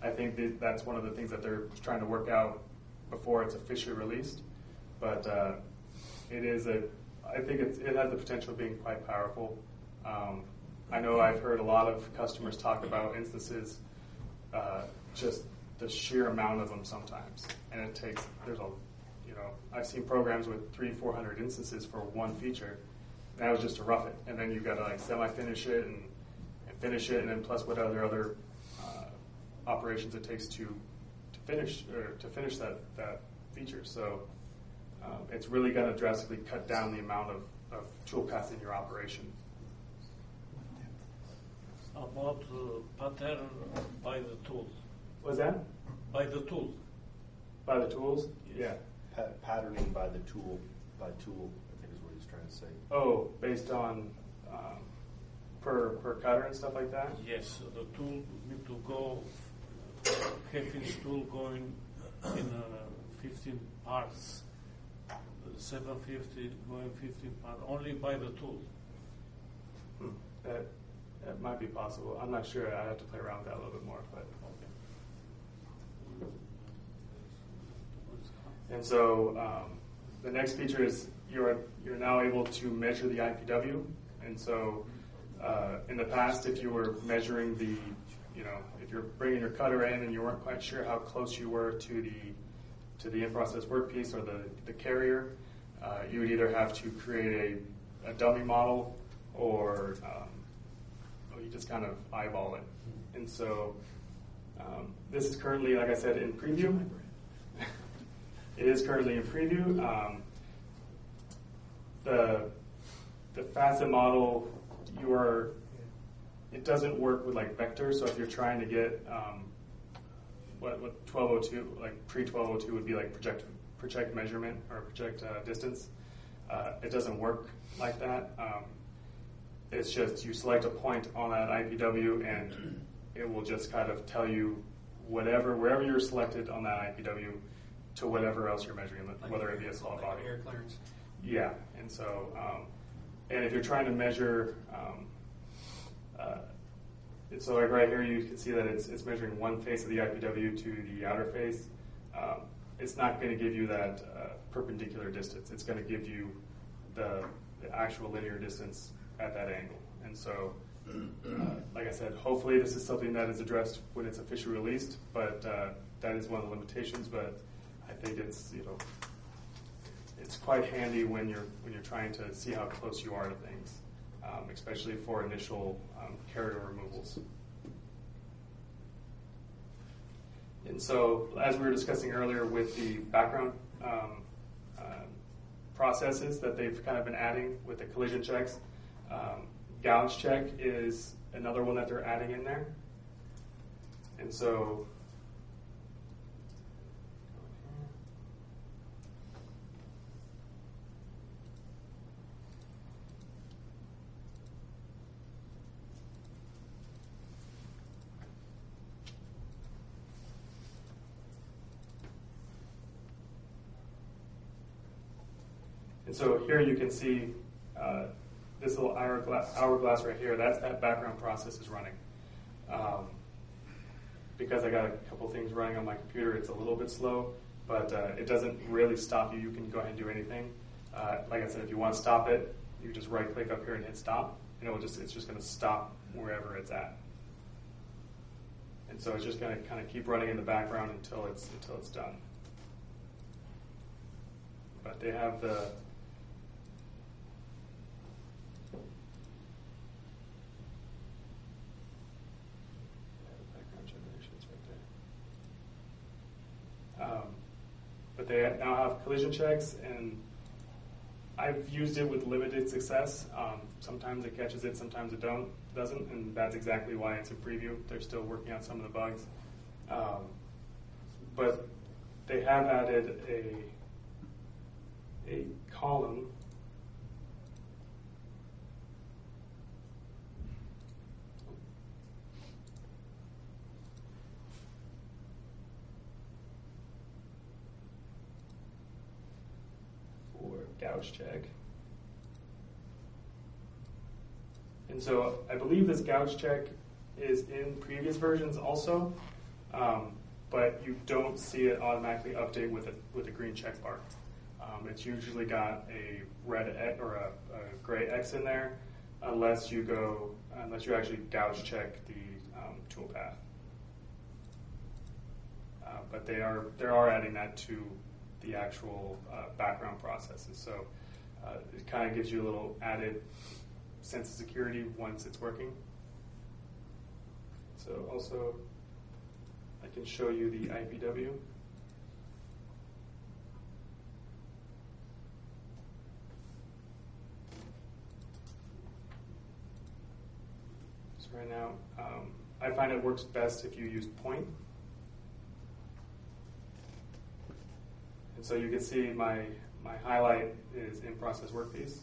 I think that's one of the things that they're trying to work out before it's officially released. But I think it has the potential of being quite powerful. I know I've heard a lot of customers talk about instances, just the sheer amount of them sometimes, and I've seen programs with 300-400 instances for one feature. That was just to rough it, and then you've got to like semi-finish it and finish it, and then plus what other operations it takes to finish that feature. So it's really going to drastically cut down the amount of tool paths in your operation. About pattern by the tools. What's that? By the tools. By the tools? Yes. Yeah. Patterning by the tool, I think is what he's trying to say. Oh, based on per cutter and stuff like that? Yes, the tool need to go, half-inch tool going in 15 parts, 750 going 15 parts, only by the tool. That might be possible. I'm not sure. I have to play around with that a little bit more. But and so the next feature is you're now able to measure the IPW. And so in the past, if you were measuring if you're bringing your cutter in and you weren't quite sure how close you were to the in-process workpiece or the carrier, you would either have to create a dummy model or you just kind of eyeball it. And so this is currently, like I said, in preview. It is currently in preview. The facet model, it doesn't work with like vectors. So if you're trying to get what 1202, like pre-1202 would be like project measurement or project distance, it doesn't work like that. It's just you select a point on that IPW and it will just kind of tell you wherever you're selected on that IPW to whatever else you're measuring, whether it be a solid body. Air clearance. Yeah, and so, and if you're trying to measure, so like right here you can see that it's measuring one face of the IPW to the outer face. It's not going to give you that perpendicular distance. It's going to give you the actual linear distance at that angle. And so, like I said, hopefully this is something that is addressed when it's officially released, but that is one of the limitations. But I think it's quite handy when you're trying to see how close you are to things, especially for initial carrier removals. And so, as we were discussing earlier with the background processes that they've kind of been adding with the collision checks, gouge check is another one that they're adding in there. And so, so here you can see this little hourglass right here. That's that background process is running. Because I got a couple things running on my computer, it's a little bit slow, but it doesn't really stop you. You can go ahead and do anything. Like I said, if you want to stop it, you just right-click up here and hit stop, and it's just going to stop wherever it's at. And so it's just going to kind of keep running in the background until it's done. But they have the background generations right there. But they now have collision checks, and I've used it with limited success. Sometimes it catches it, sometimes it doesn't, and that's exactly why it's in preview. They're still working out some of the bugs. But they have added a column for gouge check. And so I believe this gouge check is in previous versions also, but you don't see it automatically update with a green check bar. It's usually got a red X or a gray X in there, unless you actually gouge check the toolpath. But they are adding that to the actual background processes. So it kind of gives you a little added sense of security once it's working. So also, I can show you the IPW. So right now, I find it works best if you use point. And so you can see my highlight is in process workpiece.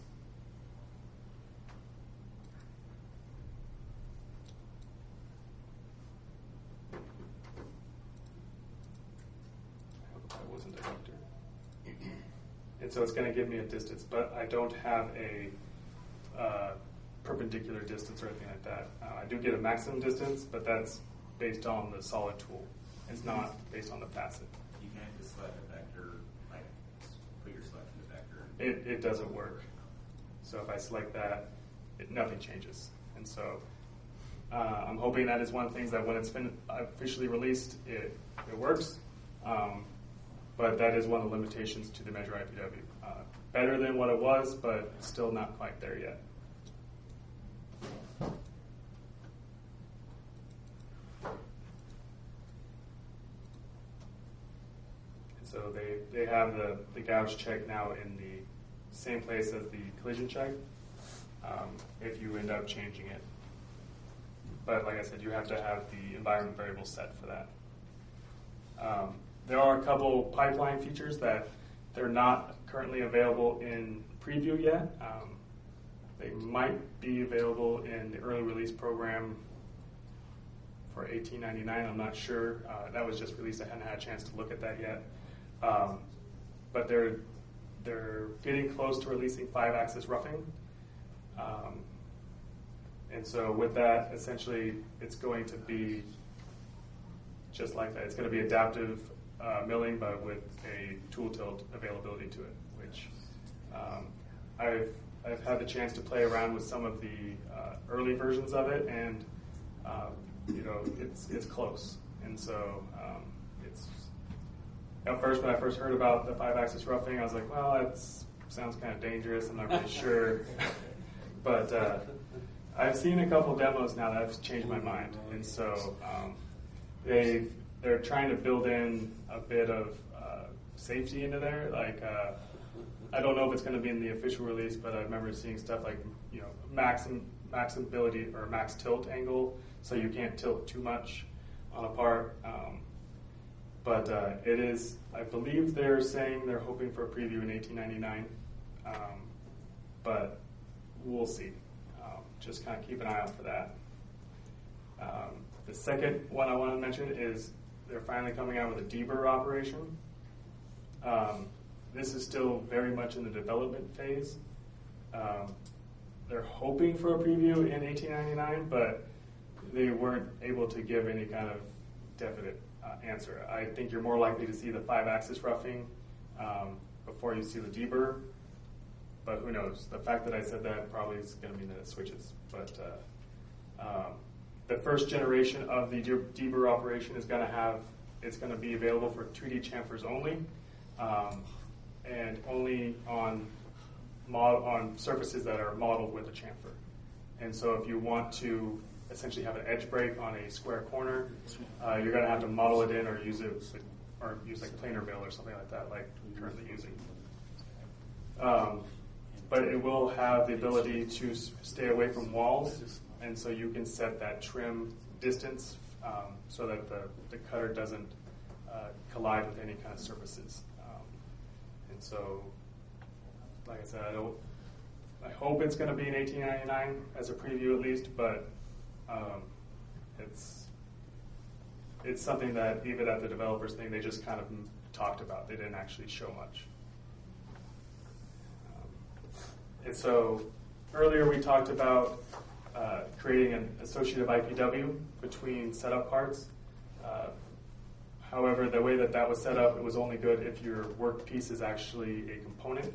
And so it's going to give me a distance, but I don't have a perpendicular distance or anything like that. I do get a maximum distance, but that's based on the solid tool. It's not based on the facet. You can't just select a vector, like put your selection to vector. It doesn't work. So if I select that, nothing changes. And so I'm hoping that is one of the things that when it's been officially released, it works. But that is one of the limitations to the Measure IPW. Better than what it was, but still not quite there yet. And so they have the gouge check now in the same place as the collision check, if you end up changing it. But like I said, you have to have the environment variable set for that. There are a couple pipeline features that they're not currently available in preview yet. They might be available in the early release program for $18.99. I'm not sure. That was just released. I hadn't had a chance to look at that yet. But they're getting close to releasing 5-axis roughing. And so with that, essentially, it's going to be just like that. It's going to be adaptive milling, but with a tool tilt availability to it, which I've had the chance to play around with some of the early versions of it, and it's close. And so it's at first, when I first heard about the 5-axis roughing, I was like, well, that sounds kind of dangerous. I'm not really sure, but I've seen a couple demos now that have changed my mind, and so they're trying to build in a bit of safety into there. Like, I don't know if it's going to be in the official release, but I remember seeing stuff like, max ability or max tilt angle, so you can't tilt too much on a part. But it is, I believe they're saying they're hoping for a preview in $18.99, but we'll see. Just kind of keep an eye out for that. The second one I want to mention is they're finally coming out with a deburr operation. This is still very much in the development phase. They're hoping for a preview in $18.99, but they weren't able to give any kind of definite answer. I think you're more likely to see the 5-axis roughing before you see the deburr, but who knows? The fact that I said that probably is going to mean that it switches. But the first generation of the deburr operation is going to be available for 2D chamfers only, and only on surfaces that are modeled with a chamfer. And so if you want to essentially have an edge break on a square corner, you're going to have to model it in or use like planar bill or something like that, like we're currently using. But it will have the ability to stay away from walls, and so you can set that trim distance so that the cutter doesn't collide with any kind of surfaces. And so, like I said, I hope it's going to be in 1899 as a preview at least, but it's something that even at the developers thing, they just kind of talked about. They didn't actually show much. And so earlier we talked about creating an associative IPW between setup parts. However, the way that was set up, it was only good if your workpiece is actually a component,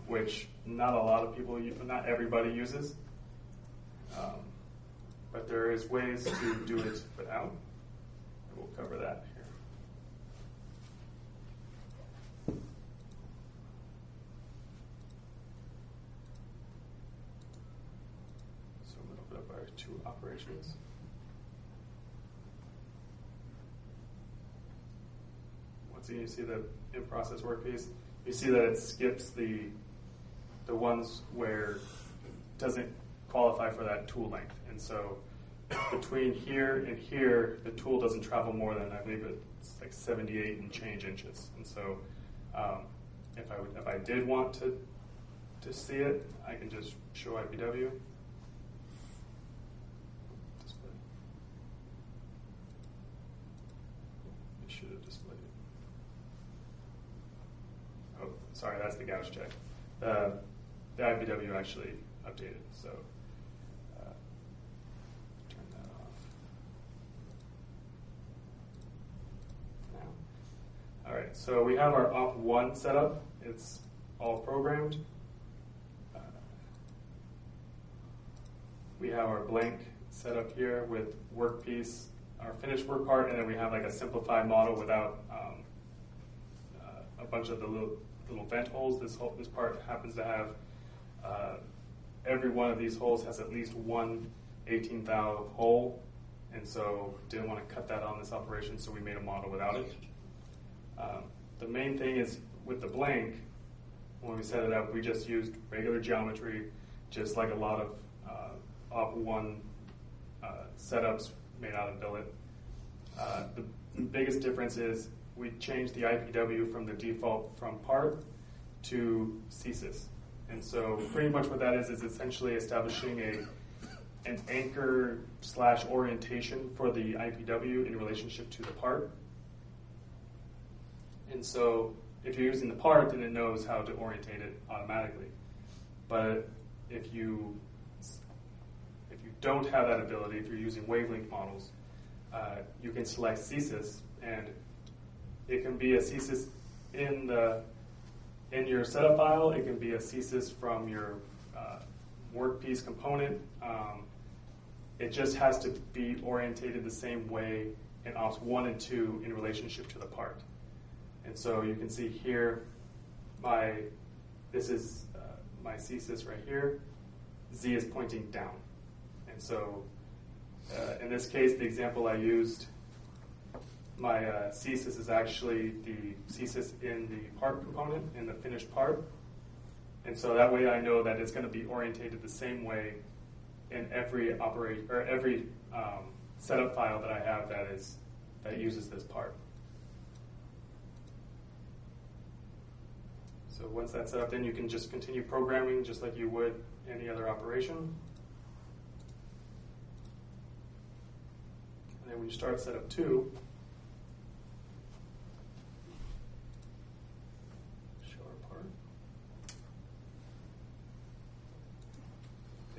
which not a lot of people, not everybody uses. But there is ways to do it without. We'll cover that here. So I'm going to open up our two operations. Once again, you see the in-process workpiece. You see that it skips the ones where it doesn't qualify for that tool length. And so between here and here, the tool doesn't travel more than, I believe it's like 78 and change inches. And so if I did want to see it, I can just show IPW. Display. It should have displayed it. Oh, sorry, that's the gouge check. The IPW actually updated, so turn that off. Now, all right, so we have our op1 set up. It's all programmed. We have our blank set up here with workpiece, our finished work part, and then we have like a simplified model without a bunch of the little vent holes. This part happens to have every one of these holes has at least one 18th thou hole, and so didn't want to cut that on this operation, so we made a model without it. The main thing is with the blank, when we set it up, we just used regular geometry, just like a lot of op1 setups made out of billet. The biggest difference is we changed the IPW from the default from part to CSIS. And so pretty much what that is essentially establishing an anchor / orientation for the IPW in relationship to the part. And so if you're using the part, then it knows how to orientate it automatically. But if you don't have that ability, if you're using wavelength models, you can select CSIS, and it can be a CSIS in your setup file. It can be a CSIS from your workpiece component. It just has to be orientated the same way in ops 1 and 2 in relationship to the part. And so you can see here, this is my CSIS right here. Z is pointing down. And so in this case, the example I used, my CSIS is actually the CSIS in the part component, in the finished part. And so that way I know that it's going to be orientated the same way in every setup file that I have that uses this part. So once that's set up, then you can just continue programming just like you would any other operation. And then when you start setup 2, show our part.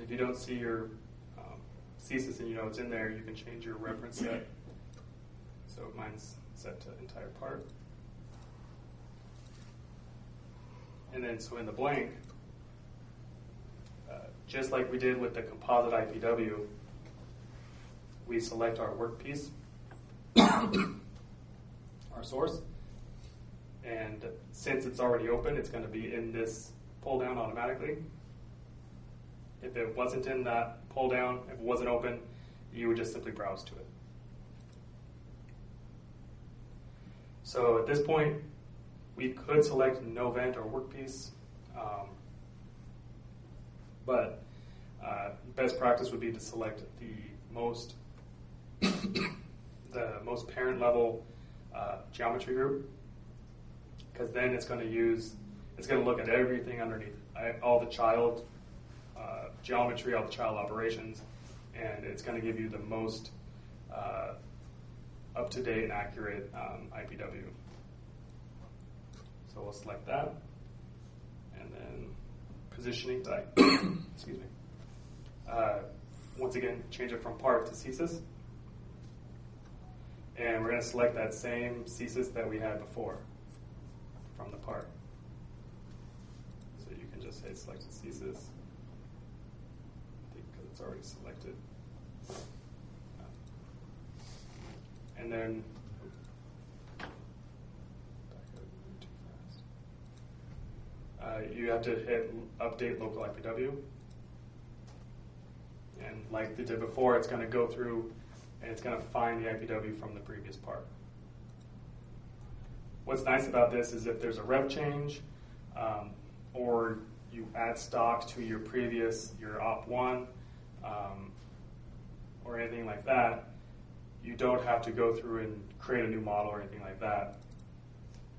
If you don't see your CSIS and you know it's in there, you can change your reference set. So mine's set to entire part. And then so in the blank, just like we did with the composite IPW, we select our workpiece, our source, and since it's already open, it's going to be in this pull down automatically. If it wasn't in that pull down, if it wasn't open, you would just simply browse to it. So at this point, we could select no vent or workpiece, but best practice would be to select the most the most parent level geometry group, because then it's going to look at everything underneath, all the child geometry, all the child operations, and it's going to give you the most up-to-date and accurate IPW. So we'll select that, and then positioning type. Excuse me. Once again, change it from part to CSIS. And we're going to select that same CSIS that we had before from the part. So you can just say select the CSIS, because it's already selected. And then, you have to hit update local IPW. And like they did before, it's going to go through and it's going to find the IPW from the previous part. What's nice about this is if there's a rev change or you add stock to your previous, your op1 or anything like that, you don't have to go through and create a new model or anything like that.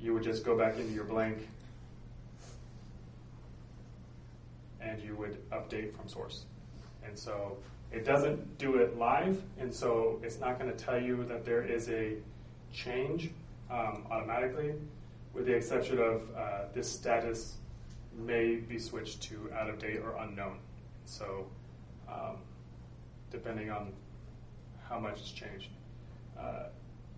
You would just go back into your blank and you would update from source. And so it doesn't do it live, and so it's not going to tell you that there is a change automatically, with the exception of this status may be switched to out of date or unknown. So depending on how much it's changed.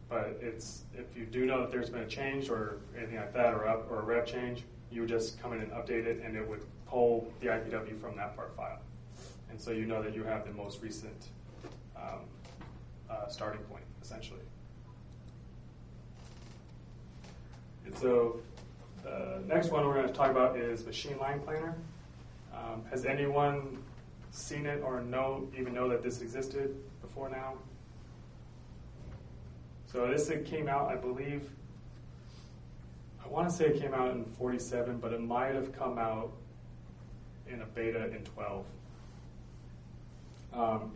But if you do know that there's been a change or anything like that, or a rev change, you would just come in and update it, and it would pull the IPW from that part file. And so you know that you have the most recent starting point, essentially. And so the next one we're going to talk about is Machine Line Planner. Has anyone seen it or even know that this existed before now? So this came out, I believe, I want to say it came out in 47, but it might have come out in a beta in 12.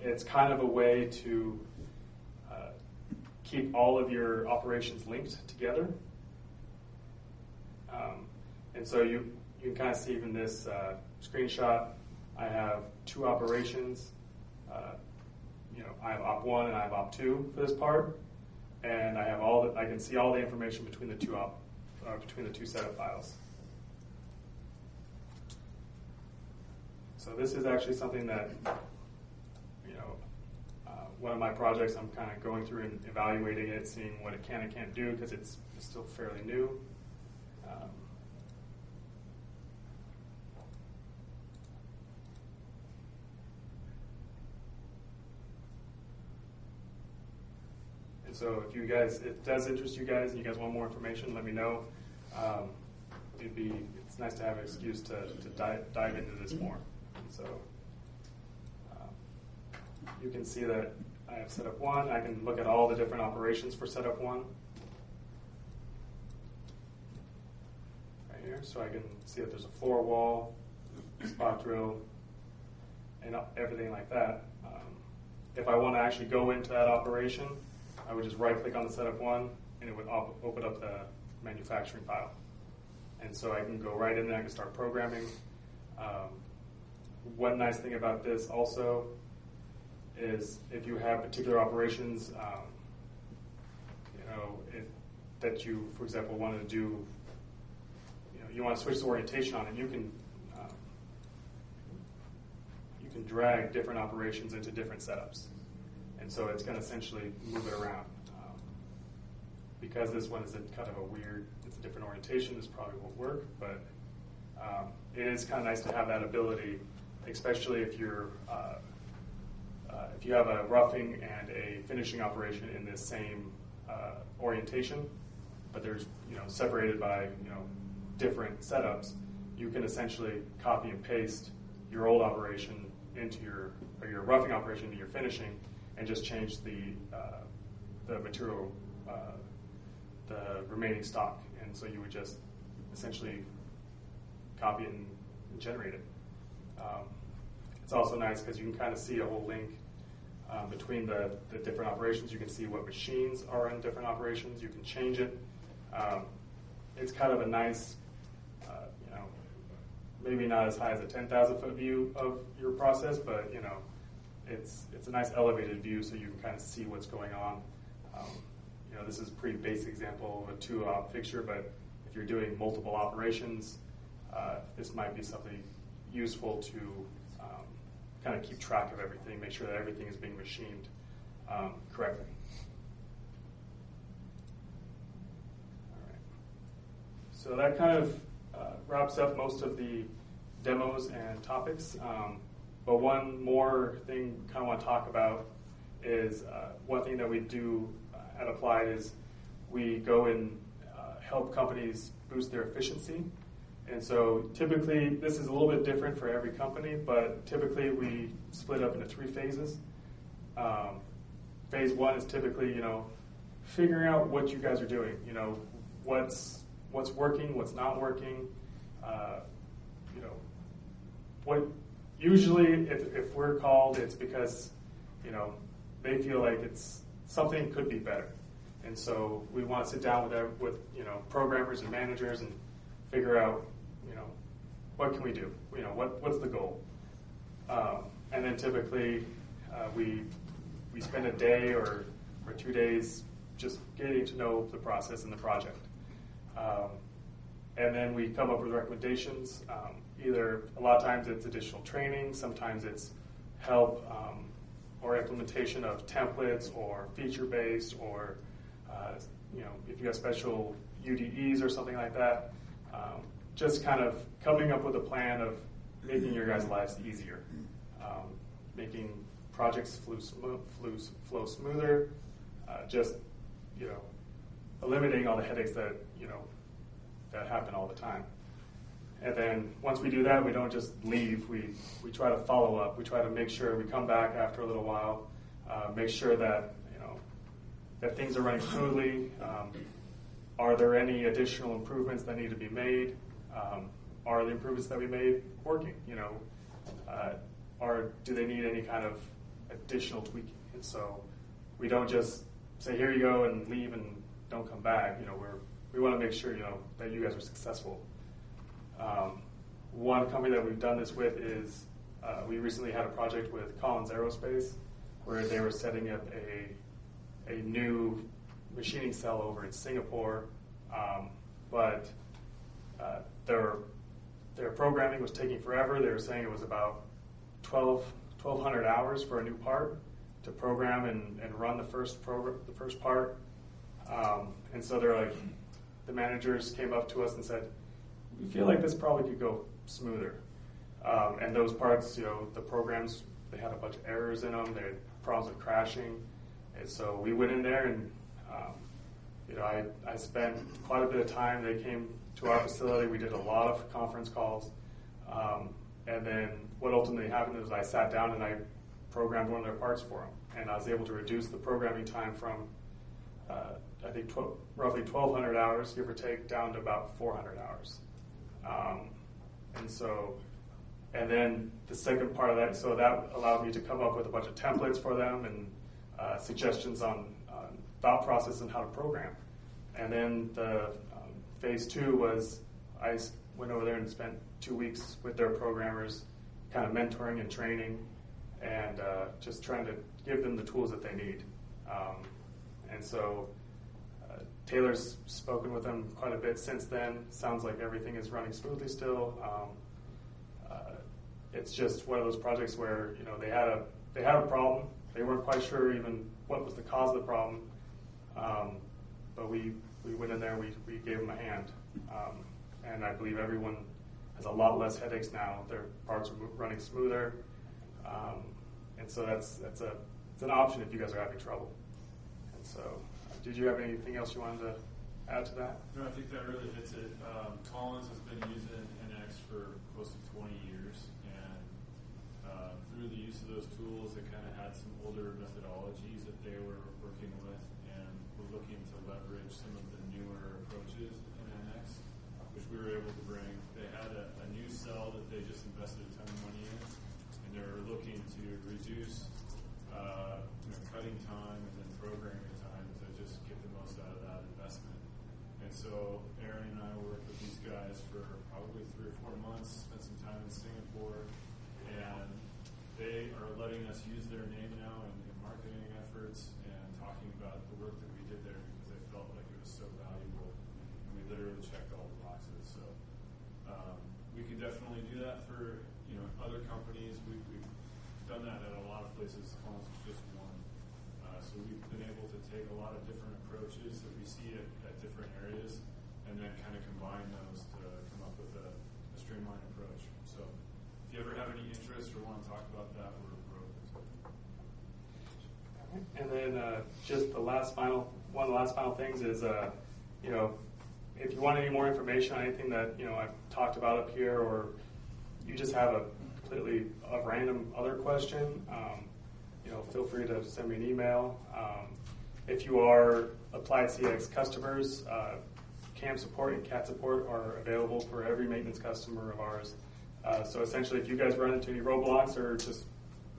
It's kind of a way to keep all of your operations linked together. And so you can kind of see in this screenshot, I have two operations. I have op1 and I have op2 for this part, and I have I can see all the information between the two setup files. So this is actually something that one of my projects, I'm kind of going through and evaluating it, seeing what it can and can't do, because it's still fairly new. And so if it does interest you guys, and you guys want more information, let me know. It's nice to have an excuse to dive into this more. And so you can see that I have setup 1. I can look at all the different operations for setup 1. Right here. So I can see that there's a floor wall, spot drill, and everything like that. If I want to actually go into that operation, I would just right-click on the setup 1, and it would open up the manufacturing file. And so I can go right in there, I can start programming. One nice thing about this also is if you have particular operations, that you, for example, want to do, you want to switch the orientation on it, you can drag different operations into different setups. And so it's going to essentially move it around. Because this one is kind of it's a different orientation, this probably won't work, but it is kind of nice to have that ability, especially if you have a roughing and a finishing operation in this same orientation, but there's separated by different setups. You can essentially copy and paste your old operation into your roughing operation into your finishing, and just change the material, the remaining stock, and so you would just essentially copy it and generate it. It's also nice because you can kind of see a whole link between the different operations. You can see what machines are in different operations. You can change it. It's kind of a nice, maybe not as high as a 10,000-foot view of your process, but it's a nice elevated view, so you can kind of see what's going on. This is a pretty basic example of a 2-op fixture, but if you're doing multiple operations, this might be something useful to kind of keep track of everything, make sure that everything is being machined correctly. All right. So that kind of wraps up most of the demos and topics. But one more thing I kind of want to talk about is one thing that we do at Applied is we go and help companies boost their efficiency. And so typically, this is a little bit different for every company, but typically we split up into 3 phases. Phase 1 is typically, figuring out what you guys are doing. What's working, what's not working. What usually, if we're called, it's because, they feel like it's something could be better. And so we want to sit down with programmers and managers and figure out, what can we do? What's the goal? And then typically we spend a day or 2 days just getting to know the process and the project. And then we come up with recommendations. Either a lot of times it's additional training, sometimes it's help or implementation of templates or feature-based, or if you have special UDEs or something like that. Just kind of coming up with a plan of making your guys' lives easier, making projects flow smoother, just eliminating all the headaches that that happen all the time. And then once we do that, we don't just leave. We try to follow up. We try to make sure we come back after a little while, make sure that that things are running smoothly. Are there any additional improvements that need to be made? Are the improvements that we made working? Or do they need any kind of additional tweaking? And so we don't just say, here you go, and leave and don't come back. We want to make sure that you guys are successful. One company that we've done this with is we recently had a project with Collins Aerospace where they were setting up a new machining cell over in Singapore, but their programming was taking forever. They were saying it was about 1,200 hours for a new part to program and run the first part. And so they're like, the managers came up to us and said, we feel like this probably could go smoother. And those parts, the programs, they had a bunch of errors in them. They had problems with crashing. And so we went in there and, I spent quite a bit of time. They came to our facility. We did a lot of conference calls. And then what ultimately happened is I sat down and I programmed one of their parts for them. And I was able to reduce the programming time from, I think, roughly 1,200 hours, give or take, down to about 400 hours. And then the second part of that, so that allowed me to come up with a bunch of templates for them and suggestions on thought process and how to program. And then the phase 2 was I went over there and spent 2 weeks with their programmers, kind of mentoring and training, and just trying to give them the tools that they need. And so Taylor's spoken with them quite a bit since then. Sounds like everything is running smoothly still. It's just one of those projects where they had a problem. They weren't quite sure even what was the cause of the problem, but we went in there. We gave them a hand, and I believe everyone has a lot less headaches now. Their parts are running smoother, and so it's an option if you guys are having trouble. And so, did you have anything else you wanted to add to that? No, I think that really hits it. Collins has been using NX for close to 20 years, and through the use of those tools, they kind of had some older methodologies that they were working with, and were looking to leverage some of the newer approaches in NX, which we were able to bring. They had a new cell that they just invested a ton of money in, and they were looking to reduce cutting time and then programming time to just get the most out of that investment. And so Aaron and I worked with these guys for probably 3 or 4 months, spent some time in Singapore, and they are letting us use their name now in marketing efforts and talking about the work that we did there because they felt like it was so valuable. And we literally checked all the boxes. So we can definitely do that for other companies. We've done that at a lot of places. Collins is just one. So we've been able to take a lot of different approaches that we see at different areas and then kind of combine those to come up with a streamlined approach. So if you ever have any interest or want to talk about that, we're open. And then just one of the last final things is, if you want any more information on anything that I've talked about up here, or you just have a completely random other question, feel free to send me an email. If you are Applied CX customers, CAM support and CAT support are available for every maintenance customer of ours. So essentially, if you guys run into any roadblocks or just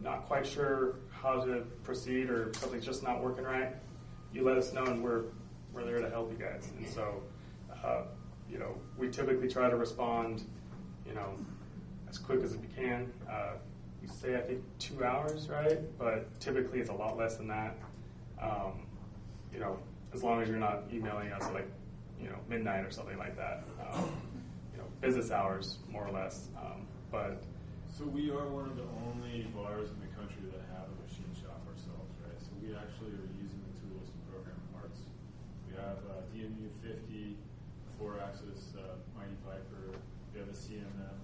not quite sure how to proceed or something's just not working right, you let us know and we're there to help you guys. And so, we typically try to respond, as quick as we can. We say, I think, 2 hours, right? But typically it's a lot less than that. As long as you're not emailing us at midnight or something like that. Business hours, more or less. So we are one of the only bars in the country that have a machine shop ourselves, right? So we actually are using the tools to program parts. We have DMU 50, 4-axis Mighty Viper. We have a CMM.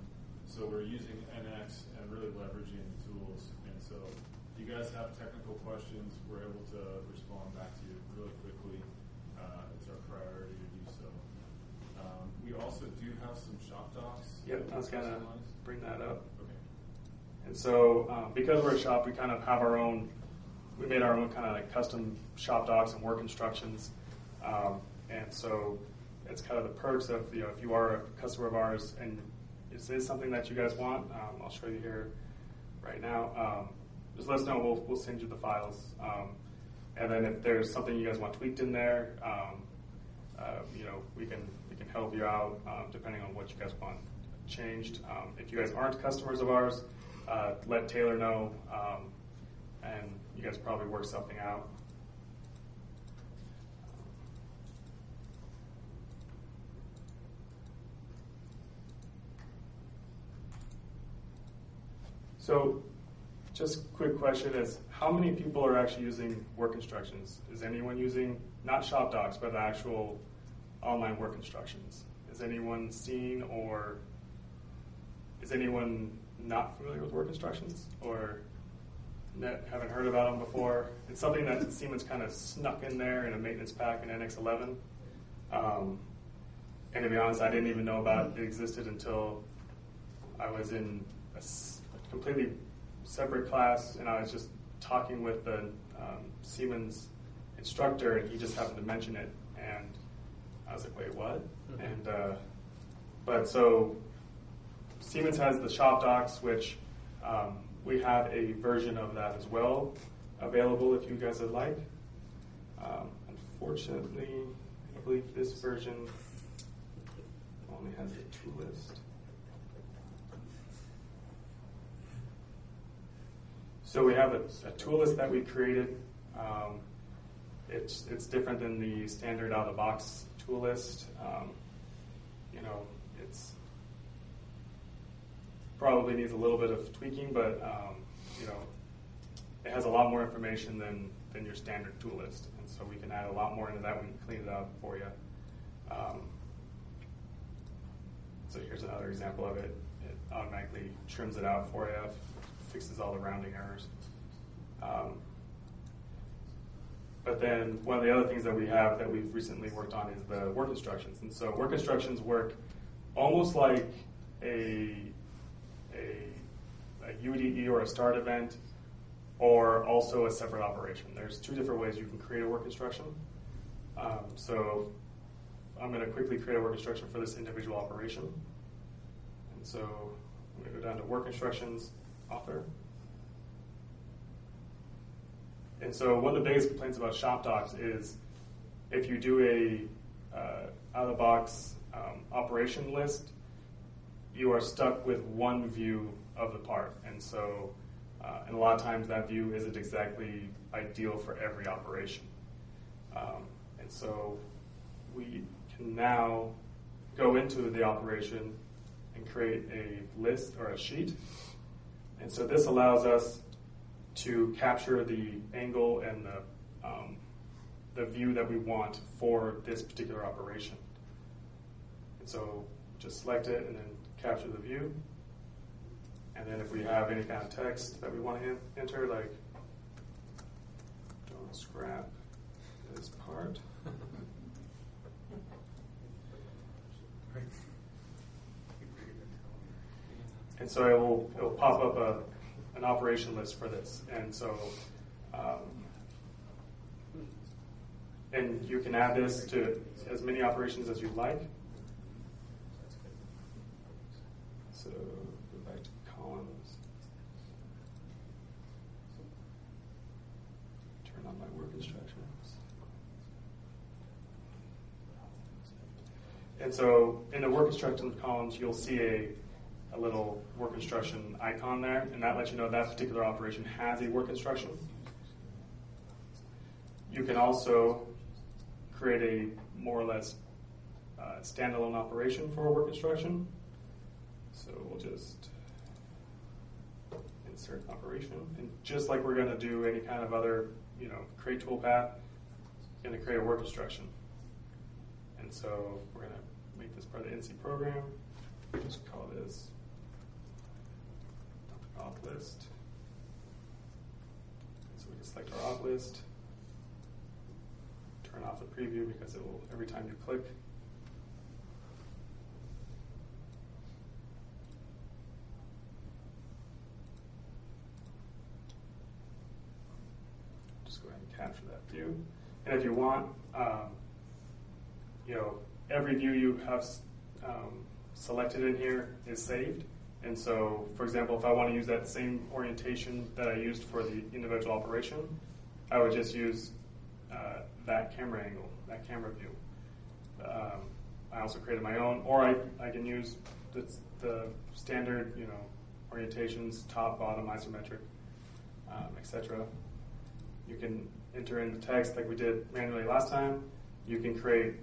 So we're using NX and really leveraging the tools. And so if you guys have technical questions, we're able to respond back to you really quickly. It's our priority to do so. We also do have some shop docs. Yep, I was going to bring that up. Okay. And so because we're a shop, we kind of have we made our own kind of custom shop docs and work instructions. And so it's kind of the perks of, if you are a customer of ours and this is something that you guys want, I'll show you here right now. Just let us know. We'll send you the files. And then if there's something you guys want tweaked in there, we can help you out depending on what you guys want changed. If you guys aren't customers of ours, let Taylor know, and you guys probably work something out. So just quick question is, how many people are actually using work instructions? Is anyone using, not shop docs, but the actual online work instructions? Is anyone seen, or is anyone not familiar with work instructions, or haven't heard about them before? It's something that Siemens kind of snuck in there in a maintenance pack in NX11. And to be honest, I didn't even know about it existed until I was in a completely separate class, and I was just talking with the Siemens instructor, and he just happened to mention it, and I was like, wait, what? Mm-hmm. And but so Siemens has the shop docs, which we have a version of that as well available if you guys would like. Unfortunately, I believe this version only has a tool list. So we have a tool list that we created. It's different than the standard out-of-the-box tool list. It's probably needs a little bit of tweaking, but it has a lot more information than your standard tool list, and so we can add a lot more into that. We can clean it up for you. So here's another example of it. It automatically trims it out for you, fixes all the rounding errors. But then one of the other things that we have that we've recently worked on is the work instructions. And so work instructions work almost like a UDE or a start event, or also a separate operation. There's 2 different ways you can create a work instruction. So I'm going to quickly create a work instruction for this individual operation. And so I'm going to go down to work instructions, author. And so one of the biggest complaints about shop docs is if you do a out-of-the-box operation list, you are stuck with one view of the part. And so, and a lot of times that view isn't exactly ideal for every operation. And so we can now go into the operation and create a list or a sheet. And so this allows us to capture the angle and the view that we want for this particular operation. And so just select it and then capture the view. And then if we have any kind of text that we want to enter, like don't scrap this part. And so it will pop up an operation list for this. And so and you can add this to as many operations as you'd like. So go back to columns. Turn on my work instructions. And so in the work instruction columns, you'll see a little work instruction icon there, and that lets you know that particular operation has a work instruction. You can also create a more or less standalone operation for a work instruction. So we'll just insert operation, and just like we're going to do any kind of other, create toolpath, going to create a work instruction. And so we're going to make this part of the NC program. Just call this op list. So we can select our op list, turn off the preview because it will, every time you click, just go ahead and capture that view. And if you want, every view you have selected in here is saved. And so, for example, if I want to use that same orientation that I used for the individual operation, I would just use that camera angle, that camera view. I also created my own, or I can use the standard, orientations, top, bottom, isometric, etc. You can enter in the text like we did manually last time. You can create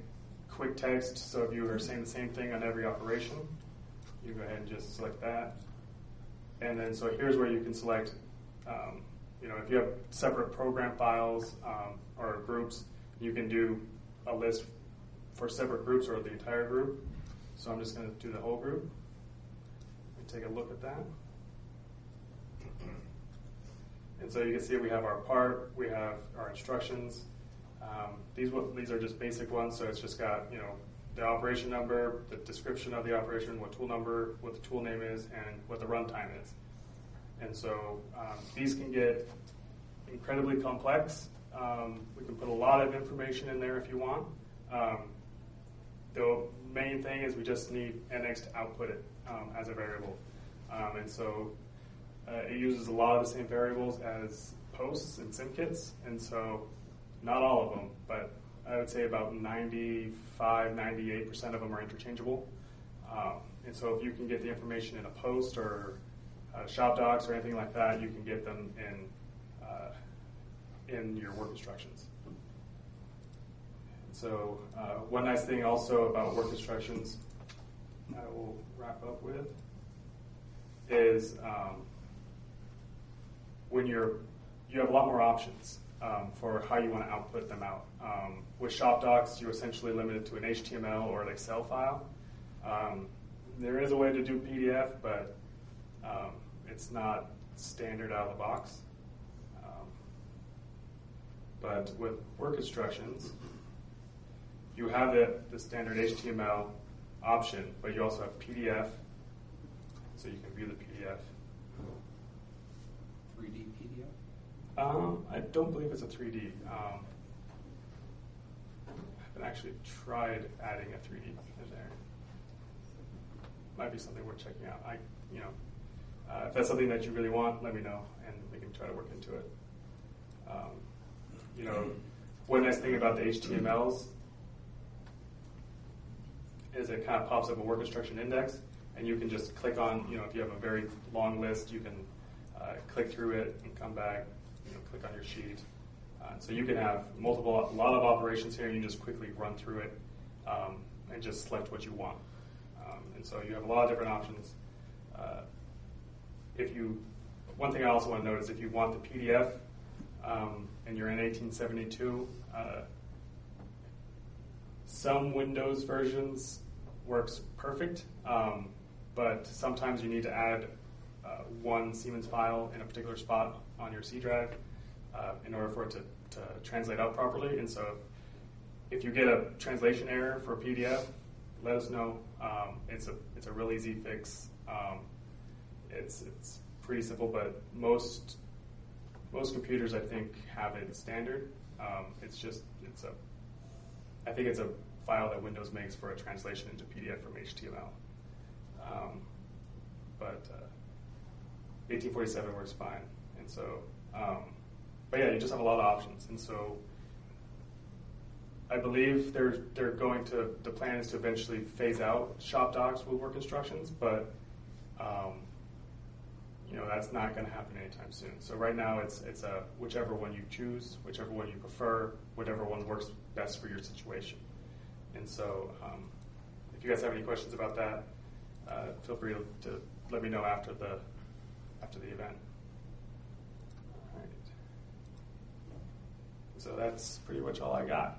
quick text, so if you are saying the same thing on every operation, you go ahead and just select that. And then so here's where you can select, if you have separate program files or groups, you can do a list for separate groups or the entire group. So I'm just going to do the whole group and take a look at that. And so you can see we have our part, we have our instructions. These are just basic ones, so it's just got the operation number, the description of the operation, what tool number, what the tool name is, and what the runtime is. And so these can get incredibly complex. We can put a lot of information in there if you want. The main thing is we just need NX to output it as a variable. And so it uses a lot of the same variables as posts and SimKits, and so not all of them, but I would say about 95, 98% of them are interchangeable. And so if you can get the information in a post or shop docs or anything like that, you can get them in your work instructions. And so one nice thing also about work instructions I will wrap up with is when you have a lot more options for how you want to output them out. With shop docs, you're essentially limited to an HTML or an Excel file. There is a way to do PDF, but it's not standard out of the box. But with work instructions, you have the standard HTML option, but you also have PDF, so you can view the PDF. 3D PDF? I don't believe it's a 3D. I haven't actually tried adding a 3D in there. Might be something worth checking out. If that's something that you really want, let me know, and we can try to work into it. one nice thing about the HTMLs is it kind of pops up a work instruction index, and you can just click on, if you have a very long list, you can click through it and come back, click on your sheet. So you can have a lot of operations here, and you just quickly run through it and just select what you want. And so you have a lot of different options. One thing I also want to note is if you want the PDF and you're in 1872, some Windows versions works perfect, but sometimes you need to add one Siemens file in a particular spot on your C drive in order for it to translate out properly. And so if you get a translation error for a PDF, let us know. It's a real easy fix. It's pretty simple, but most computers, I think, have it standard. I think it's a file that Windows makes for a translation into PDF from HTML. But 1847 works fine. And so, but yeah, you just have a lot of options. And so I believe the plan is to eventually phase out shop docs with work instructions, but that's not going to happen anytime soon. So right now it's a whichever one you choose, whichever one you prefer, whatever one works best for your situation. And so if you guys have any questions about that, feel free to let me know after the event. All right. So that's pretty much all I got.